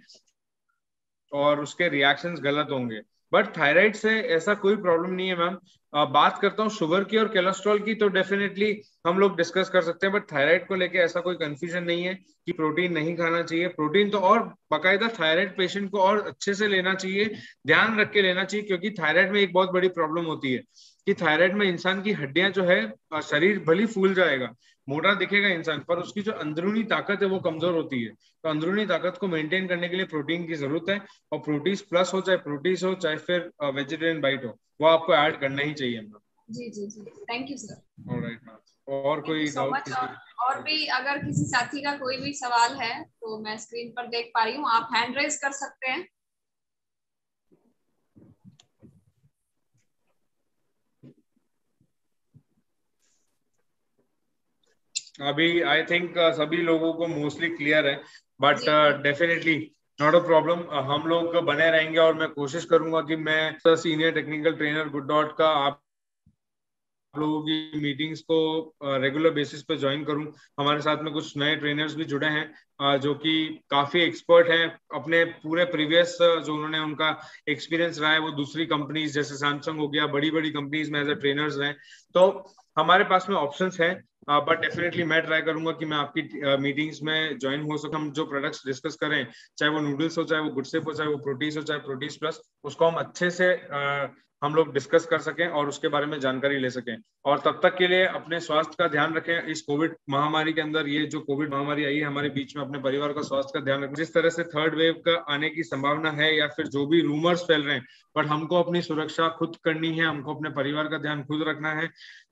और उसके रिएक्शंस गलत होंगे। बट थायराइड से ऐसा कोई प्रॉब्लम नहीं है मैम। बात करता हूँ शुगर की और कोलेस्ट्रॉल की, तो डेफिनेटली हम लोग डिस्कस कर सकते हैं, बट थायराइड को लेके ऐसा कोई कंफ्यूजन नहीं है कि प्रोटीन नहीं खाना चाहिए। प्रोटीन तो और बाकायदा थायराइड पेशेंट को और अच्छे से लेना चाहिए, ध्यान रख के लेना चाहिए, क्योंकि थायराइड में एक बहुत बड़ी प्रॉब्लम होती है कि थायराइड में इंसान की हड्डियां जो है, शरीर भली फूल जाएगा, मोटा दिखेगा इंसान, पर उसकी जो अंदरूनी ताकत है वो कमजोर होती है। तो अंदरूनी ताकत को मेंटेन करने के लिए प्रोटीन की जरूरत है, और प्रोटीन प्लस हो चाहे प्रोटीन हो चाहे फिर वेजिटेरियन बाइट हो, वो आपको ऐड करना ही चाहिए। जी जी जी, thank you sir. Alright ma'am, और कोई डाउट? और भी अगर किसी साथी का कोई भी सवाल है तो मैं स्क्रीन पर देख पा रही हूँ, आप हैंड रेज कर सकते हैं। अभी आई थिंक सभी लोगों को मोस्टली क्लियर है, but definitely not a problem, हम लोग बने रहेंगे और मैं कोशिश करूंगा कि मैं senior technical trainer good dot का आप लोगों की मीटिंग्स को रेगुलर बेसिस पे ज्वाइन करूं। हमारे साथ में कुछ नए ट्रेनर्स भी जुड़े हैं जो कि काफी एक्सपर्ट हैं, अपने पूरे प्रीवियस जो उन्होंने उनका एक्सपीरियंस रहा है वो दूसरी कंपनीज जैसे सैमसंग हो गया, बड़ी बड़ी कंपनीज में एज ए ट्रेनर्स रहे। तो हमारे पास में ऑप्शंस हैं, बट डेफिनेटली मैं ट्राई करूंगा कि मैं आपकी मीटिंग्स में ज्वाइन हो सकूं। हम जो प्रोडक्ट्स डिस्कस करें, चाहे वो नूडल्स हो, चाहे वो गुडसेप हो, चाहे वो प्रोटीन हो, चाहे प्रोटीन प्लस, उसको हम अच्छे से हम लोग डिस्कस कर सकें और उसके बारे में जानकारी ले सकें। और तब तक के लिए अपने स्वास्थ्य का ध्यान रखें। इस कोविड महामारी के अंदर, ये जो कोविड महामारी आई है हमारे बीच में, अपने परिवार का स्वास्थ्य का ध्यान रखें। जिस तरह से थर्ड वेव का आने की संभावना है या फिर जो भी रूमर्स फैल रहे हैं, बट हमको अपनी सुरक्षा खुद करनी है, हमको अपने परिवार का ध्यान खुद रखना है।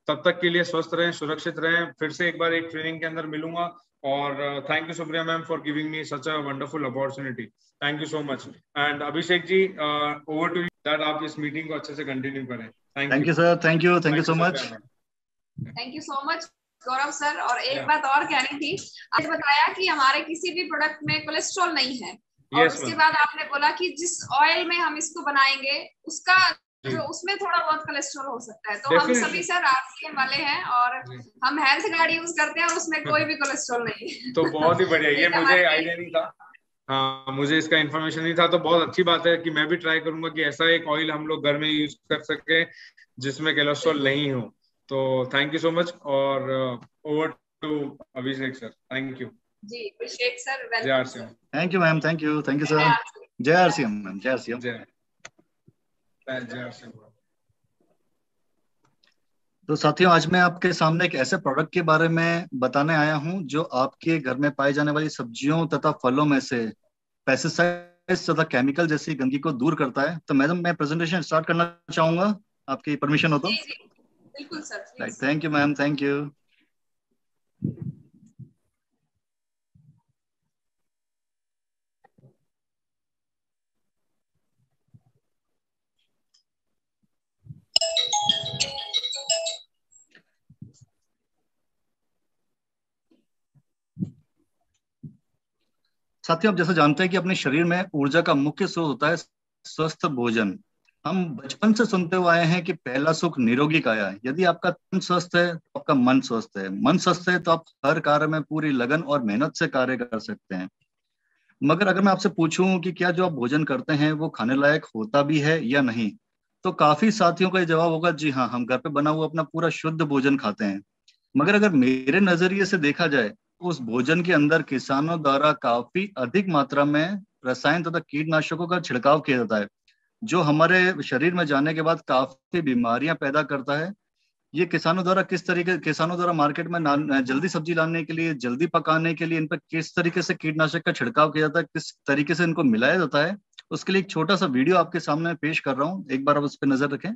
तब तक के लिए स्वस्थ रहें, सुरक्षित रहें। फिर से एक बार एक ट्रेनिंग के अंदर मिलूंगा, और thank you Supriya ma'am for giving me such a wonderful opportunity. Thank you so much. And Abhishek ji, over to you that आप इस मीटिंग को अच्छे से कंटिन्यू करें। Thank you sir, thank you so much. Thank you so much Gaurav sir. और एक बात और कहनी थी, आपने बताया कि हमारे किसी भी प्रोडक्ट में कोलेस्ट्रॉल नहीं है, और उसके बाद आपने बोला कि जिस ऑयल में हम इसको बनाएंगे उसका जो उसमें थोड़ा बहुत कोलेस्ट्रॉल हो सकता है। तो हम सभी सर आरसीएम वाले हैं और हम हेल्थ गार्ड यूज करते हैं और उसमें कोई भी कोलेस्ट्रॉल नहीं है। तो बहुत ही बढ़िया, ये मुझे आइडिया नहीं था। हाँ, मुझे इसका इन्फॉर्मेशन नहीं था, तो बहुत अच्छी बात है कि मैं भी ट्राई करूंगा कि ऐसा एक ऑयल हम लोग घर में यूज कर सके जिसमें कोलेस्ट्रॉल नहीं हो। तो थैंक यू सो मच, और over to Abhishek sir. Thank you जी। अभिषेक सर, जय RCM. Thank you ma'am, thank you sir. जय आरसीएम मैम, जय आरसीएम। जय आरसीएम। तो साथियों, आज मैं आपके सामने एक ऐसे प्रोडक्ट के बारे में बताने आया हूं जो आपके घर में पाई जाने वाली सब्जियों तथा फलों में से पेस्टिसाइड्स तथा केमिकल जैसी गंदगी को दूर करता है। तो मैडम, मैं प्रेजेंटेशन स्टार्ट करना चाहूंगा, आपकी परमिशन हो तो? बिल्कुल sir. Thank you ma'am, thank you. साथियों, आप जैसा जानते हैं कि अपने शरीर में ऊर्जा का मुख्य स्रोत होता है स्वस्थ भोजन। हम बचपन से सुनते हुए आए हैं कि पहला सुख निरोगी काया है। यदि आपका तन स्वस्थ है तो आपका मन स्वस्थ है, मन स्वस्थ है तो आप हर कार्य में पूरी लगन और मेहनत से कार्य कर सकते हैं। मगर अगर मैं आपसे पूछूं कि क्या जो आप भोजन करते हैं वो खाने लायक होता भी है या नहीं, तो काफी साथियों का ये जवाब होगा, जी हाँ, हम घर पे बना हुआ अपना पूरा शुद्ध भोजन खाते हैं। मगर अगर मेरे नजरिए से देखा जाए, उस भोजन के अंदर किसानों द्वारा काफी अधिक मात्रा में रसायन तथा कीटनाशकों का छिड़काव किया जाता है, जो हमारे शरीर में जाने के बाद काफी बीमारियां पैदा करता है। ये किसानों द्वारा मार्केट में जल्दी सब्जी लाने के लिए, जल्दी पकाने के लिए इन पर किस तरीके से कीटनाशक का छिड़काव किया जाता है, किस तरीके से इनको मिलाया जाता है, उसके लिए एक छोटा सा वीडियो आपके सामने पेश कर रहा हूँ। एक बार आप उस पर नजर रखें।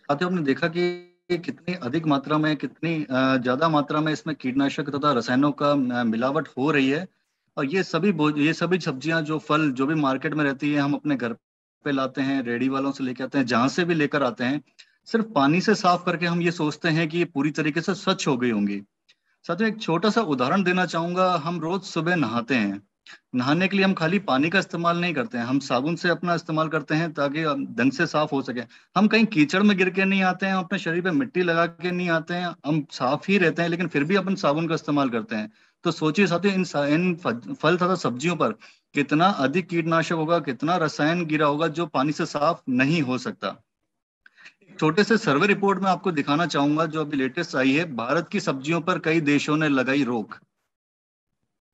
साथियों आपने देखा कि कितनी अधिक मात्रा में, कितनी ज्यादा मात्रा में इसमें कीटनाशक तथा रसायनों का मिलावट हो रही है। और ये सभी सब्जियां, जो फल, जो भी मार्केट में रहती है, हम अपने घर पे लाते हैं, रेडी वालों से लेके आते हैं, जहां से भी लेकर आते हैं, सिर्फ पानी से साफ करके हम ये सोचते हैं कि ये पूरी तरीके से स्वच्छ हो गई होंगी। साथियों एक छोटा सा उदाहरण देना चाहूंगा। हम रोज सुबह नहाते हैं, नहाने के लिए हम खाली पानी का इस्तेमाल नहीं करते हैं, हम साबुन से अपना इस्तेमाल करते हैं ताकि ढंग से साफ हो सके। हम कहीं कीचड़ में गिर के नहीं आते हैं, हम अपने शरीर पे मिट्टी लगा के नहीं आते हैं, हम साफ ही रहते हैं, लेकिन फिर भी अपन साबुन का इस्तेमाल करते हैं। तो सोचिए साथियों, इन फल तथा सब्जियों पर कितना अधिक कीटनाशक होगा, कितना रसायन गिरा होगा जो पानी से साफ नहीं हो सकता। छोटे से सर्वे रिपोर्ट में आपको दिखाना चाहूंगा जो अभी लेटेस्ट आई है। भारत की सब्जियों पर कई देशों ने लगाई रोक।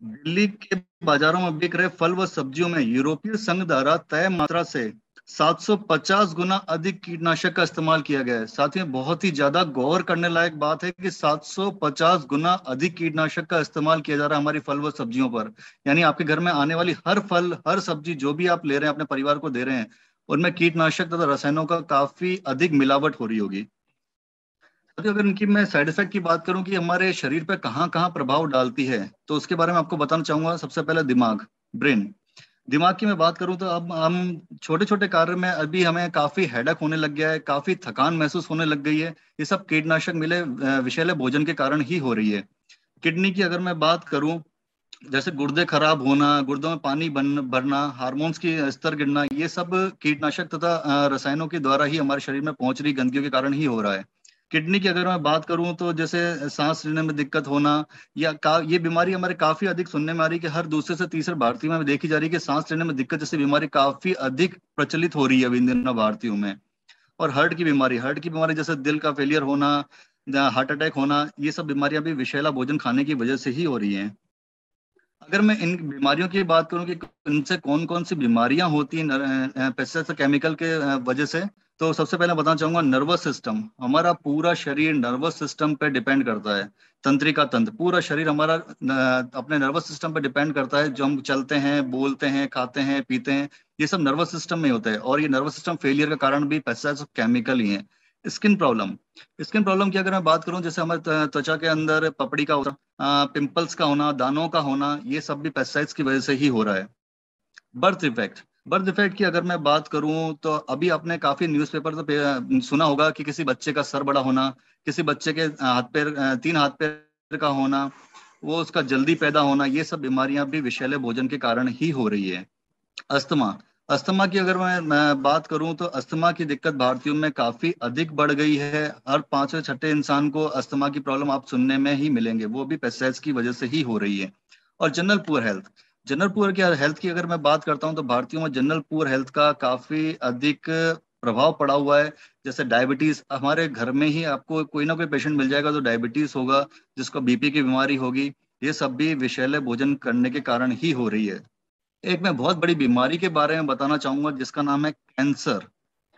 दिल्ली के बाजारों में बिक रहे फल व सब्जियों में यूरोपीय संघ द्वारा तय मात्रा से 750 गुना अधिक कीटनाशक का इस्तेमाल किया गया है। साथियों बहुत ही ज्यादा गौर करने लायक बात है कि 750 गुना अधिक कीटनाशक का इस्तेमाल किया जा रहा है हमारी फल व सब्जियों पर। यानी आपके घर में आने वाली हर फल, हर सब्जी जो भी आप ले रहे हैं, अपने परिवार को दे रहे हैं, उनमें कीटनाशक तथा रसायनों का काफी अधिक मिलावट हो रही होगी। अगर इनकी मैं साइड इफेक्ट की बात करूं कि हमारे शरीर पे कहाँ कहाँ प्रभाव डालती है, तो उसके बारे में आपको बताना चाहूंगा। सबसे पहले दिमाग, ब्रेन। दिमाग की मैं बात करूं तो अब हम छोटे छोटे कार्य में अभी हमें काफी हेडेक होने लग गया है, काफी थकान महसूस होने लग गई है। ये सब कीटनाशक मिले विषैले भोजन के कारण ही हो रही है। किडनी की अगर मैं बात करूं, जैसे गुर्दे खराब होना, गुर्दों में पानी भरना, हार्मोन्स की स्तर गिरना, ये सब कीटनाशक तथा रसायनों के द्वारा ही हमारे शरीर में पहुंच रही गंदगियों के कारण ही हो रहा है। किडनी की अगर मैं बात करूं तो जैसे सांस लेने में दिक्कत होना, या ये बीमारी हमारे काफी अधिक सुनने में आ रही है कि हर दूसरे से तीसरे भारतीय में देखी जा रही है कि सांस लेने में दिक्कत जैसी बीमारी काफी अधिक प्रचलित हो रही है अभी इन दिनों भारतीयों में। और हार्ट की बीमारी जैसे दिल का फेलियर होना, हार्ट अटैक होना, ये सब बीमारियां भी विषैला भोजन खाने की वजह से ही हो रही हैं। अगर मैं इन बीमारियों की बात करूं कि इनसे कौन कौन सी बीमारियां होती हैं पेस्टिसाइड केमिकल के वजह से, तो सबसे पहले बताना चाहूंगा नर्वस सिस्टम। हमारा पूरा शरीर नर्वस सिस्टम पे डिपेंड करता है। तंत्रिका तंत्र, पूरा शरीर हमारा अपने नर्वस सिस्टम पे डिपेंड करता है। जो हम चलते हैं, बोलते हैं, खाते हैं, पीते हैं, ये सब नर्वस सिस्टम में होता है। और ये नर्वस सिस्टम फेलियर का कारण भी पेस्टिसाइड केमिकल ही है। स्किन प्रॉब्लम की अगर मैं बात करूं, जैसे हमारे त्वचा के अंदर पपड़ी का होना, पिंपल्स का होना, दानों का होना, ये सब भी पेस्टिसाइड्स की वजह से ही हो रहा है। बर्थ इफेक्ट की अगर मैं बात करूं तो अभी आपने काफी न्यूज़पेपर पे सुना होगा कि किसी बच्चे का सर बड़ा होना, किसी बच्चे के तीन हाथ पैर का होना, वो उसका जल्दी पैदा होना, ये सब बीमारियां भी विषैले भोजन के कारण ही हो रही है। अस्थमा की अगर मैं बात करूं तो अस्थमा की दिक्कत भारतीयों में काफी अधिक बढ़ गई है। हर 5वें 6ठे इंसान को अस्थमा की प्रॉब्लम आप सुनने में ही मिलेंगे, वो भी पेस्टिसाइड्स की वजह से ही हो रही है। और जनरल पुअर हेल्थ की अगर मैं बात करता हूं तो भारतीयों में जनरल पुअर हेल्थ का काफी अधिक प्रभाव पड़ा हुआ है। जैसे डायबिटीज, हमारे घर में ही आपको कोई ना कोई पेशेंट मिल जाएगा जो डायबिटीज होगा, जिसको बीपी की बीमारी होगी। ये सब भी विषैले भोजन करने के कारण ही हो रही है। एक मैं बहुत बड़ी बीमारी के बारे में बताना चाहूंगा जिसका नाम है कैंसर।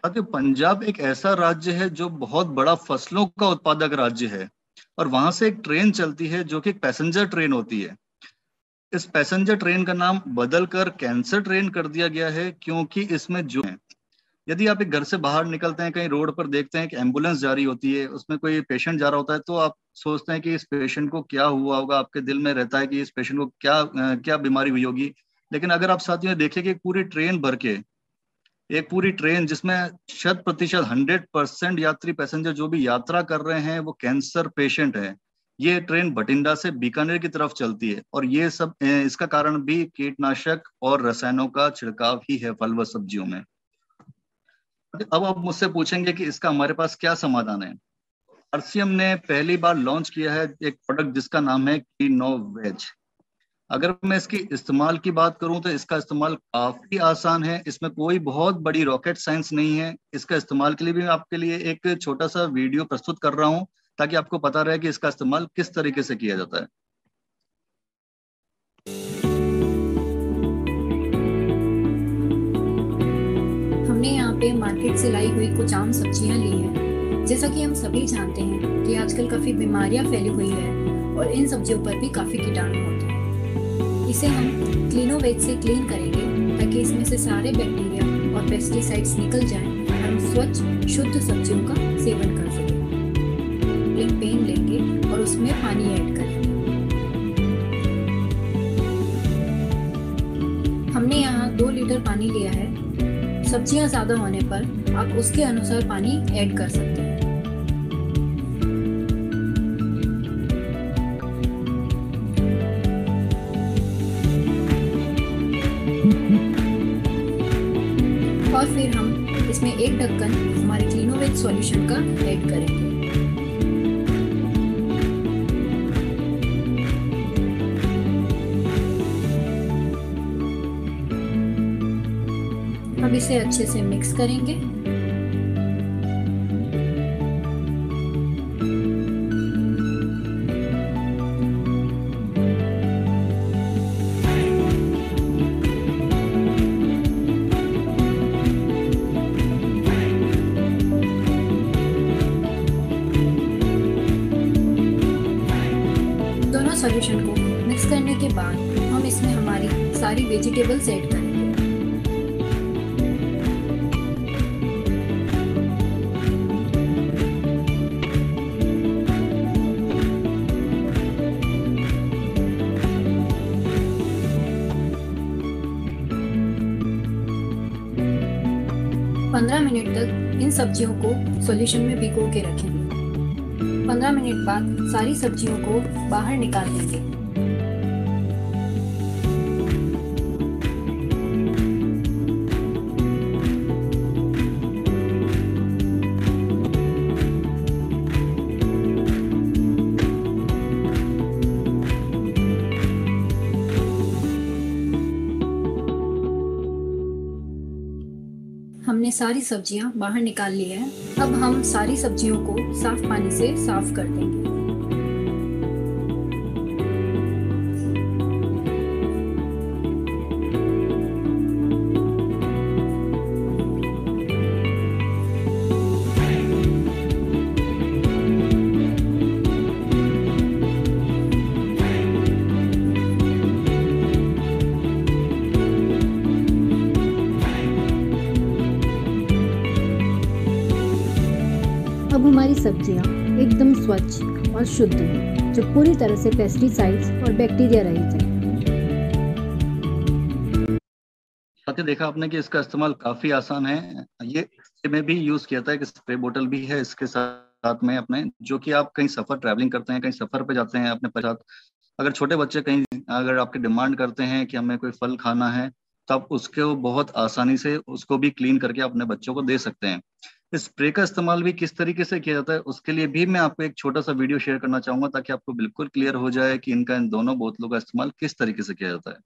साथियों पंजाब एक ऐसा राज्य है जो बहुत बड़ा फसलों का उत्पादक राज्य है, और वहां से एक ट्रेन चलती है जो कि एक पैसेंजर ट्रेन होती है। इस पैसेंजर ट्रेन का नाम बदलकर कैंसर ट्रेन कर दिया गया है, क्योंकि इसमें जो है, यदि आप एक घर से बाहर निकलते हैं, कहीं रोड पर देखते हैं कि एम्बुलेंस जा रही होती है, उसमें कोई पेशेंट जा रहा होता है, तो आप सोचते हैं कि इस पेशेंट को क्या हुआ होगा। आपके दिल में रहता है कि इस पेशेंट को क्या बीमारी हुई होगी। लेकिन अगर आप साथियों देखें कि पूरी ट्रेन भर के, एक पूरी ट्रेन जिसमें 100% यात्री पैसेंजर जो भी यात्रा कर रहे हैं वो कैंसर पेशेंट है। ये ट्रेन बठिंडा से बीकानेर की तरफ चलती है, और ये सब इसका कारण भी कीटनाशक और रसायनों का छिड़काव ही है फल व सब्जियों में। अब आप मुझसे पूछेंगे कि इसका हमारे पास क्या समाधान है। आरसीएम ने पहली बार लॉन्च किया है एक प्रोडक्ट जिसका नाम है क्लीनोवेज। अगर मैं इसकी इस्तेमाल की बात करूं तो इसका इस्तेमाल काफी आसान है, इसमें कोई बहुत बड़ी रॉकेट साइंस नहीं है। इसका इस्तेमाल के लिए भी मैं आपके लिए एक छोटा सा वीडियो प्रस्तुत कर रहा हूं ताकि आपको पता रहे कि इसका इस्तेमाल किस तरीके से किया जाता है। हमने यहाँ पे मार्केट से लाई हुई कुछ आम सब्जियां ली हैं। जैसा कि हम सभी जानते हैं कि आजकल काफी बीमारियां फैली हुई है और इन सब्जियों पर भी काफी कीटाणु होते हैं। इसे हम क्लीनोवेज से क्लीन करेंगे ताकि इसमें से सारे बैक्टीरिया और पेस्टिसाइड्स निकल जाएं हम स्वच्छ शुद्ध सब्जियों का सेवन कर सकें। एक पैन लेंगे और उसमें पानी ऐड करेंगे। हमने यहाँ 2 लीटर पानी लिया है। सब्जियां ज्यादा होने पर आप उसके अनुसार पानी ऐड कर सकते हैं। और फिर हम इसमें एक ढक्कन हमारे क्लीनोवेज सॉल्यूशन का ऐड करेंगे। अब इसे अच्छे से मिक्स करेंगे। दोनों सॉल्यूशन को मिक्स करने के बाद हम इसमें हमारी सारी वेजिटेबल्स ऐड करेंगे। पंद्रह मिनट तक इन सब्जियों को सॉल्यूशन में भिगो के रखेंगे। 15 मिनट बाद सारी सब्जियों को बाहर निकाल देंगे। हमने सारी सब्जियां बाहर निकाल ली है। अब हम सारी सब्जियों को साफ पानी से साफ कर देंगे। अब हमारी सब्जियां एकदम स्वच्छ और शुद्ध हैं, जो पूरी तरह से पेस्टिसाइड्स और बैक्टीरिया रहित हैं। साथ ही देखा आपने कि इसका इस्तेमाल काफी आसान है। ये स्प्रे में भी यूज किया था, एक स्प्रे बोतल भी है इसके साथ में अपने, जो कि आप कहीं सफर ट्रैवलिंग करते हैं, कहीं सफर पे जाते हैं अपने साथ, अगर छोटे बच्चे कहीं अगर आपके डिमांड करते हैं कि हमें कोई फल खाना है, तो आप उसको बहुत आसानी से उसको भी क्लीन करके अपने बच्चों को दे सकते हैं। इस स्प्रे का इस्तेमाल भी किस तरीके से किया जाता है, उसके लिए भी मैं आपको एक छोटा सा वीडियो शेयर करना चाहूंगा, ताकि आपको बिल्कुल क्लियर हो जाए कि इन दोनों बोतलों का इस्तेमाल किस तरीके से किया जाता है।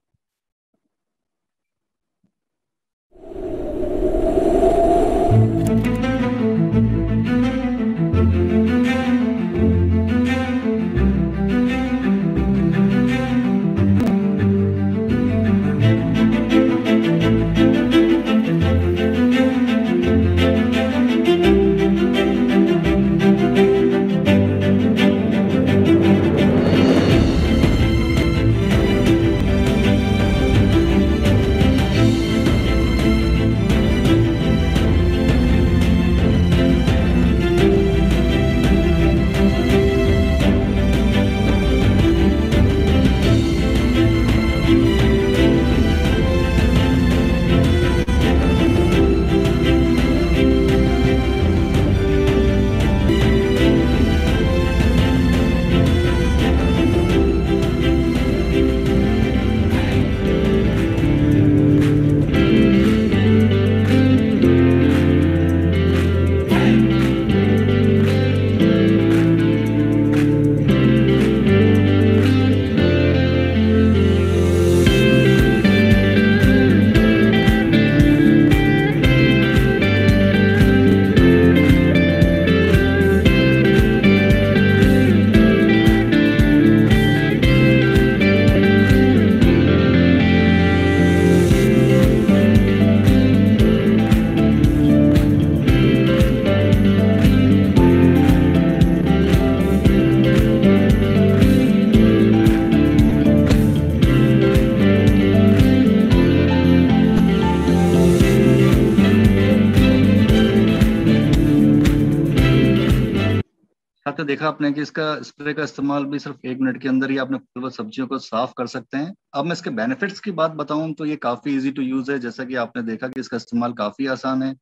छात्र देखा आपने कि इसका स्प्रे का इस्तेमाल भी सिर्फ 1 मिनट के अंदर ही आपने फल व सब्जियों को साफ कर सकते हैं। अब मैं इसके बेनिफिट्स की बात बताऊं तो ये काफी इजी टू यूज है। जैसा कि आपने देखा कि इसका इस्तेमाल काफी आसान है।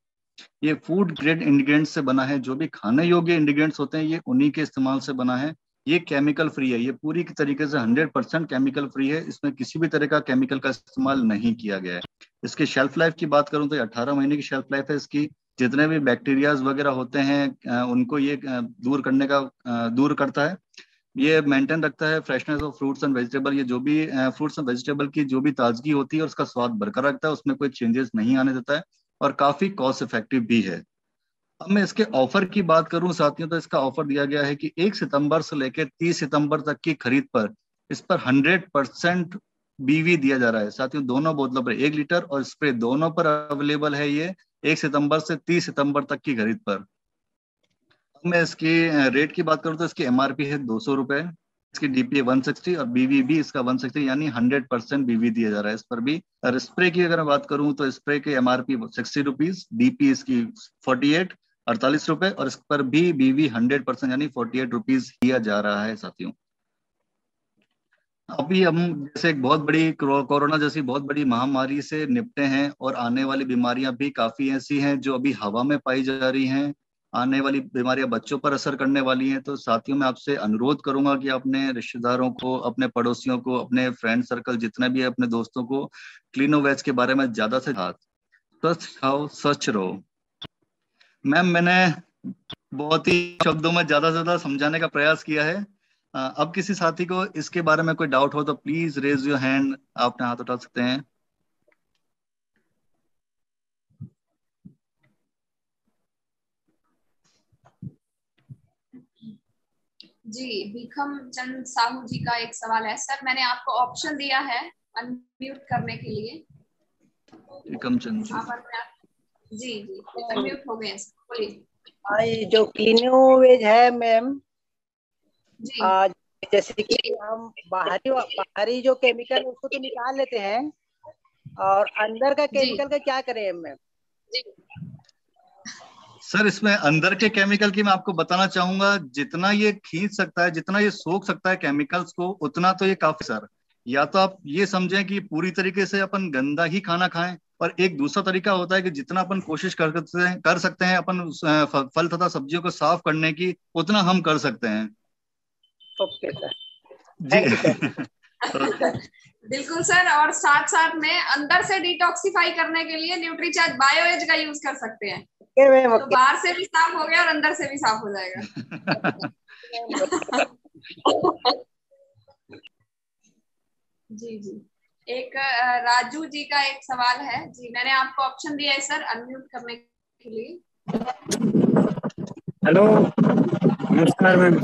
ये फूड ग्रेड इंग्रेडिएंट्स से बना है। जो भी खाने योग्य इंग्रेडिएंट्स होते हैं ये उन्हीं के इस्तेमाल से बना है। ये केमिकल फ्री है। ये पूरी तरीके से 100% केमिकल फ्री है। इसमें किसी भी तरह का केमिकल का इस्तेमाल नहीं किया गया है। इसकी शेल्फ लाइफ की बात करूं तो 18 महीने की शेल्फ लाइफ है इसकी। जितने भी बैक्टीरियाज वगैरह होते हैं उनको ये दूर करता है। ये मेंटेन रखता है freshness of fruits and vegetable. ये जो भी फ्रूट्स एंड वेजिटेबल की जो भी ताजगी होती है उसका स्वाद बरकरार रखता है। उसमें कोई चेंजेस नहीं आने देता है और काफी कॉस्ट इफेक्टिव भी है। अब मैं इसके ऑफर की बात करूं साथियों तो इसका ऑफर दिया गया है कि 1 सितंबर से लेकर 30 सितंबर तक की खरीद पर इस पर 100% बीवी दिया जा रहा है। साथियों दोनों बोतलों पर 1 लीटर और स्प्रे दोनों पर अवेलेबल है ये 1 सितंबर से 30 सितंबर तक की खरीद पर। अब मैं इसकी रेट की बात करूं तो इसकी MRP है 200 रुपए। इसकी DPA 160 और BV भी इसका 160 यानी 100% BV दिया जा रहा है इस पर भी। और स्प्रे की अगर मैं बात करूं तो स्प्रे के MRP 60 रुपीज, DP इसकी 48 रुपए और इस पर भी BV 100% यानी 48 रुपीज दिया जा रहा है साथियों। अभी हम जैसे एक बहुत बड़ी कोरोना जैसी बहुत बड़ी महामारी से निपटे हैं और आने वाली बीमारियां भी काफी ऐसी हैं जो अभी हवा में पाई जा रही हैं। आने वाली बीमारियां बच्चों पर असर करने वाली हैं। तो साथियों मैं आपसे अनुरोध करूंगा कि अपने रिश्तेदारों को, अपने पड़ोसियों को, अपने फ्रेंड सर्कल जितने भी है अपने दोस्तों को क्लीनोवेज के बारे में ज्यादा से स्वच्छ खाओ स्वच्छ रहो। मैम मैंने बहुत ही शब्दों में ज्यादा से ज्यादा समझाने का प्रयास किया है। अब किसी साथी को इसके बारे में कोई डाउट हो तो प्लीज रेज योर हैंड। आप हाथ उठा सकते हैं। जी, भीखम चंद साहू जी का एक सवाल है। सर मैंने आपको ऑप्शन दिया है अनम्यूट करने के लिए। भीखम चंद जी अनम्यूट हो गए। बोलिए। जो क्लीनोवेज है मैम, जैसे कि हम बाहरी जो केमिकल है उसको तो निकाल लेते हैं और अंदर का केमिकल का क्या करें मैम? सर इसमें अंदर के केमिकल की मैं आपको बताना चाहूंगा, जितना ये खींच सकता है, जितना ये सोख सकता है केमिकल्स को, उतना तो ये काफी सर। या तो आप ये समझें कि पूरी तरीके से अपन गंदा ही खाना खाएं, और एक दूसरा तरीका होता है कि जितना अपन कोशिश कर सकते हैं अपन फल तथा सब्जियों को साफ करने की, उतना हम कर सकते हैं। ओके सर जी बिल्कुल सर। और साथ साथ में अंदर से डिटॉक्सिफाई करने के लिए न्यूट्रीचार्ज बायोएज का यूज कर सकते हैं। तो बाहर से भी साफ हो गया और अंदर से भी साफ हो जाएगा। जी एक राजू जी का एक सवाल है। जी मैंने आपको ऑप्शन दिया है सर अनम्यूट करने के लिए। हेलो नमस्कार मैम।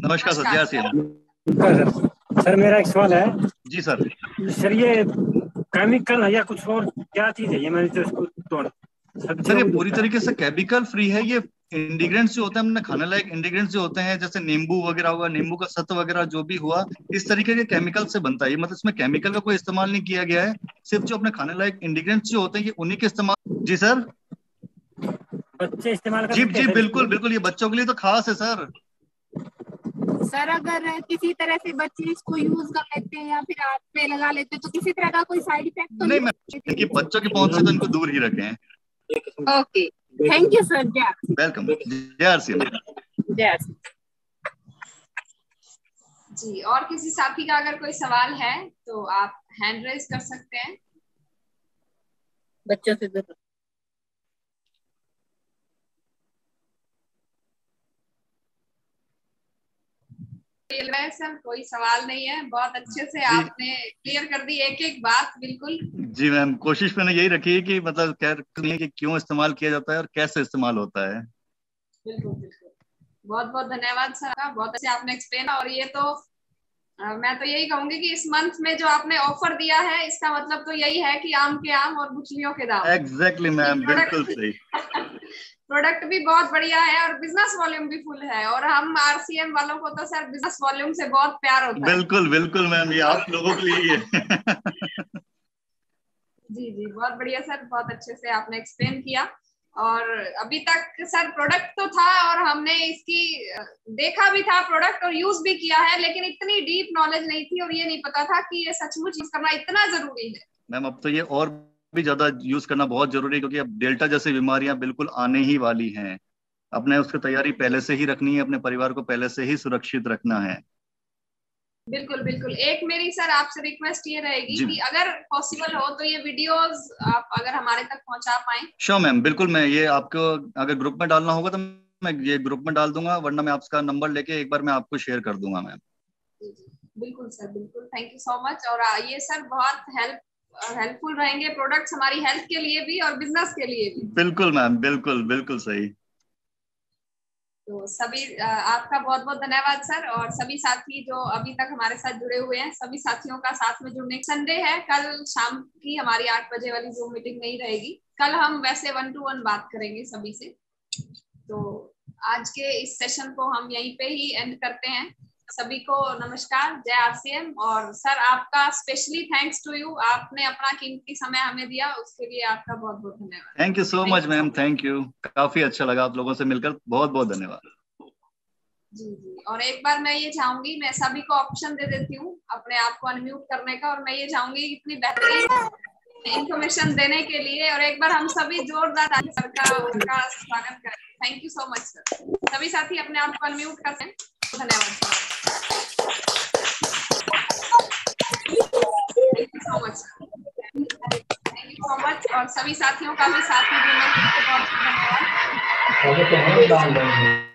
नमस्कार सर, जय श्री राम। सर मेरा एक सवाल है। जी सर। सर ये केमिकल है या कुछ और क्या चीज है? ये मैंने जो इसको तोड़ा सर, ये पूरी तरीके से केमिकल फ्री है। ये इंग्रेडिएंट्स जो होते हैं अपने खाने लायक इंग्रेडिएंट्स जो होते हैं, जैसे नींबू वगैरह हुआ, नींबू का सत्व वगैरह जो भी हुआ, इस तरीके के केमिकल से बनता है। मतलब इसमें केमिकल का कोई इस्तेमाल नहीं किया गया है, सिर्फ जो अपने खाने लायक इंग्रेडिएंट्स जो होते हैं ये उन्हीं के इस्तेमाल। जी सर, बच्चे इस्तेमाल कर जी बिल्कुल बिल्कुल, ये बच्चों के लिए तो खास है सर। सर अगर किसी तरह से बच्चे इसको यूज कर लेते हैं या फिर हाथ पे लगा लेते हैं तो किसी तरह का कोई साइड इफेक्ट तो नहीं? देखिए बच्चों की पहुंच से तो इनको दूर ही रखें। Okay, thank you sir. Welcome. जय श्री राम। जय। जी और किसी साथी का अगर कोई सवाल है तो आप हैंड रेज कर सकते हैं। बच्चों से दूर। सर कोई सवाल नहीं है, बहुत अच्छे से आपने क्लियर कर दी एक एक बात। बिल्कुल जी मैम, कोशिश मैंने यही रखी है कि मतलब कि क्यों इस्तेमाल किया जाता है और कैसे इस्तेमाल होता है। बिल्कुल बिल्कुल, बहुत बहुत धन्यवाद सर, बहुत अच्छे आपने एक्सप्लेन। और ये तो मैं तो यही कहूंगी कि इस मंथ में जो आपने ऑफर दिया है इसका मतलब तो यही है कि आम के आम और गुठलियों के दाम। एग्जैक्टली मैम, बिल्कुल सही। प्रोडक्ट भी बहुत बढ़िया है और बिजनेस वॉल्यूम भी फुल है, और हम RCM वालों को तो सर बिजनेस वॉल्यूम से बहुत प्यार होता है। बिल्कुल बिल्कुल मैम, ये आप लोगों के लिए जी बहुत बढ़िया सर, बहुत अच्छे से आपने एक्सप्लेन किया। और अभी तक सर प्रोडक्ट तो था और हमने इसकी देखा भी था प्रोडक्ट और यूज भी किया है, लेकिन इतनी डीप नॉलेज नहीं थी और ये नहीं पता था कि ये सचमुच यूज करना इतना जरूरी है। मैम अब तो ये और भी ज्यादा यूज करना बहुत जरूरी है, क्योंकि अब डेल्टा जैसी बीमारियां बिल्कुल आने ही वाली हैं। अपने उसकी तैयारी पहले से ही रखनी है, अपने परिवार को पहले से ही सुरक्षित रखना है। बिल्कुल बिल्कुल। एक मेरी सर आपसे रिक्वेस्ट ये रहेगी कि अगर पॉसिबल हो तो ये वीडियोस आप अगर हमारे तक पहुंचा पाएं। श्योर मैम, बिल्कुल। मैं ये आपको अगर ग्रुप में डालना होगा तो मैं ये ग्रुप में डाल दूंगा, वरना मैं आपका नंबर लेके एक बार मैं आपको शेयर कर दूंगा मैम। बिल्कुल सर, बिल्कुल। Thank you so much. और ये सर बहुत हेल्पफुल रहेंगे प्रोडक्ट्स हमारी हेल्थ के लिए भी और बिजनेस के लिए भी। बिल्कुल मैम, बिल्कुल बिल्कुल सही। तो सभी आपका बहुत बहुत धन्यवाद सर, और सभी साथी जो अभी तक हमारे साथ जुड़े हुए हैं, सभी साथियों का साथ में जुड़ने। संडे है, कल शाम की हमारी 8 बजे वाली जूम मीटिंग नहीं रहेगी। कल हम वैसे 1 to 1 बात करेंगे सभी से। तो आज के इस सेशन को हम यहीं पे ही एंड करते हैं। सभी को नमस्कार, जय RCM। और सर आपका स्पेशली थैंक्स टू यू, आपने अपना कीमती समय हमें दिया, उसके लिए आपका बहुत बहुत धन्यवाद। Thank you so much ma'am, thank you. काफी अच्छा लगा आप लोगों से मिलकर, बहुत बहुत धन्यवाद। जी जी। और एक बार मैं ये चाहूंगी, मैं सभी को ऑप्शन दे देती हूँ अपने आप को अनम्यूट करने का, और मैं ये चाहूंगी इतनी बेहतरीन इंफॉर्मेशन देने के लिए, और एक बार हम सभी जोरदार सर का स्वागत करें। Thank you so much sir. सभी साथी अपने आप को अनम्यूट करते हैं। धन्यवाद sir, thank you so much, thank you so much. और सभी साथियों का भी साथ में जुड़ने के लिए बहुत धन्यवाद।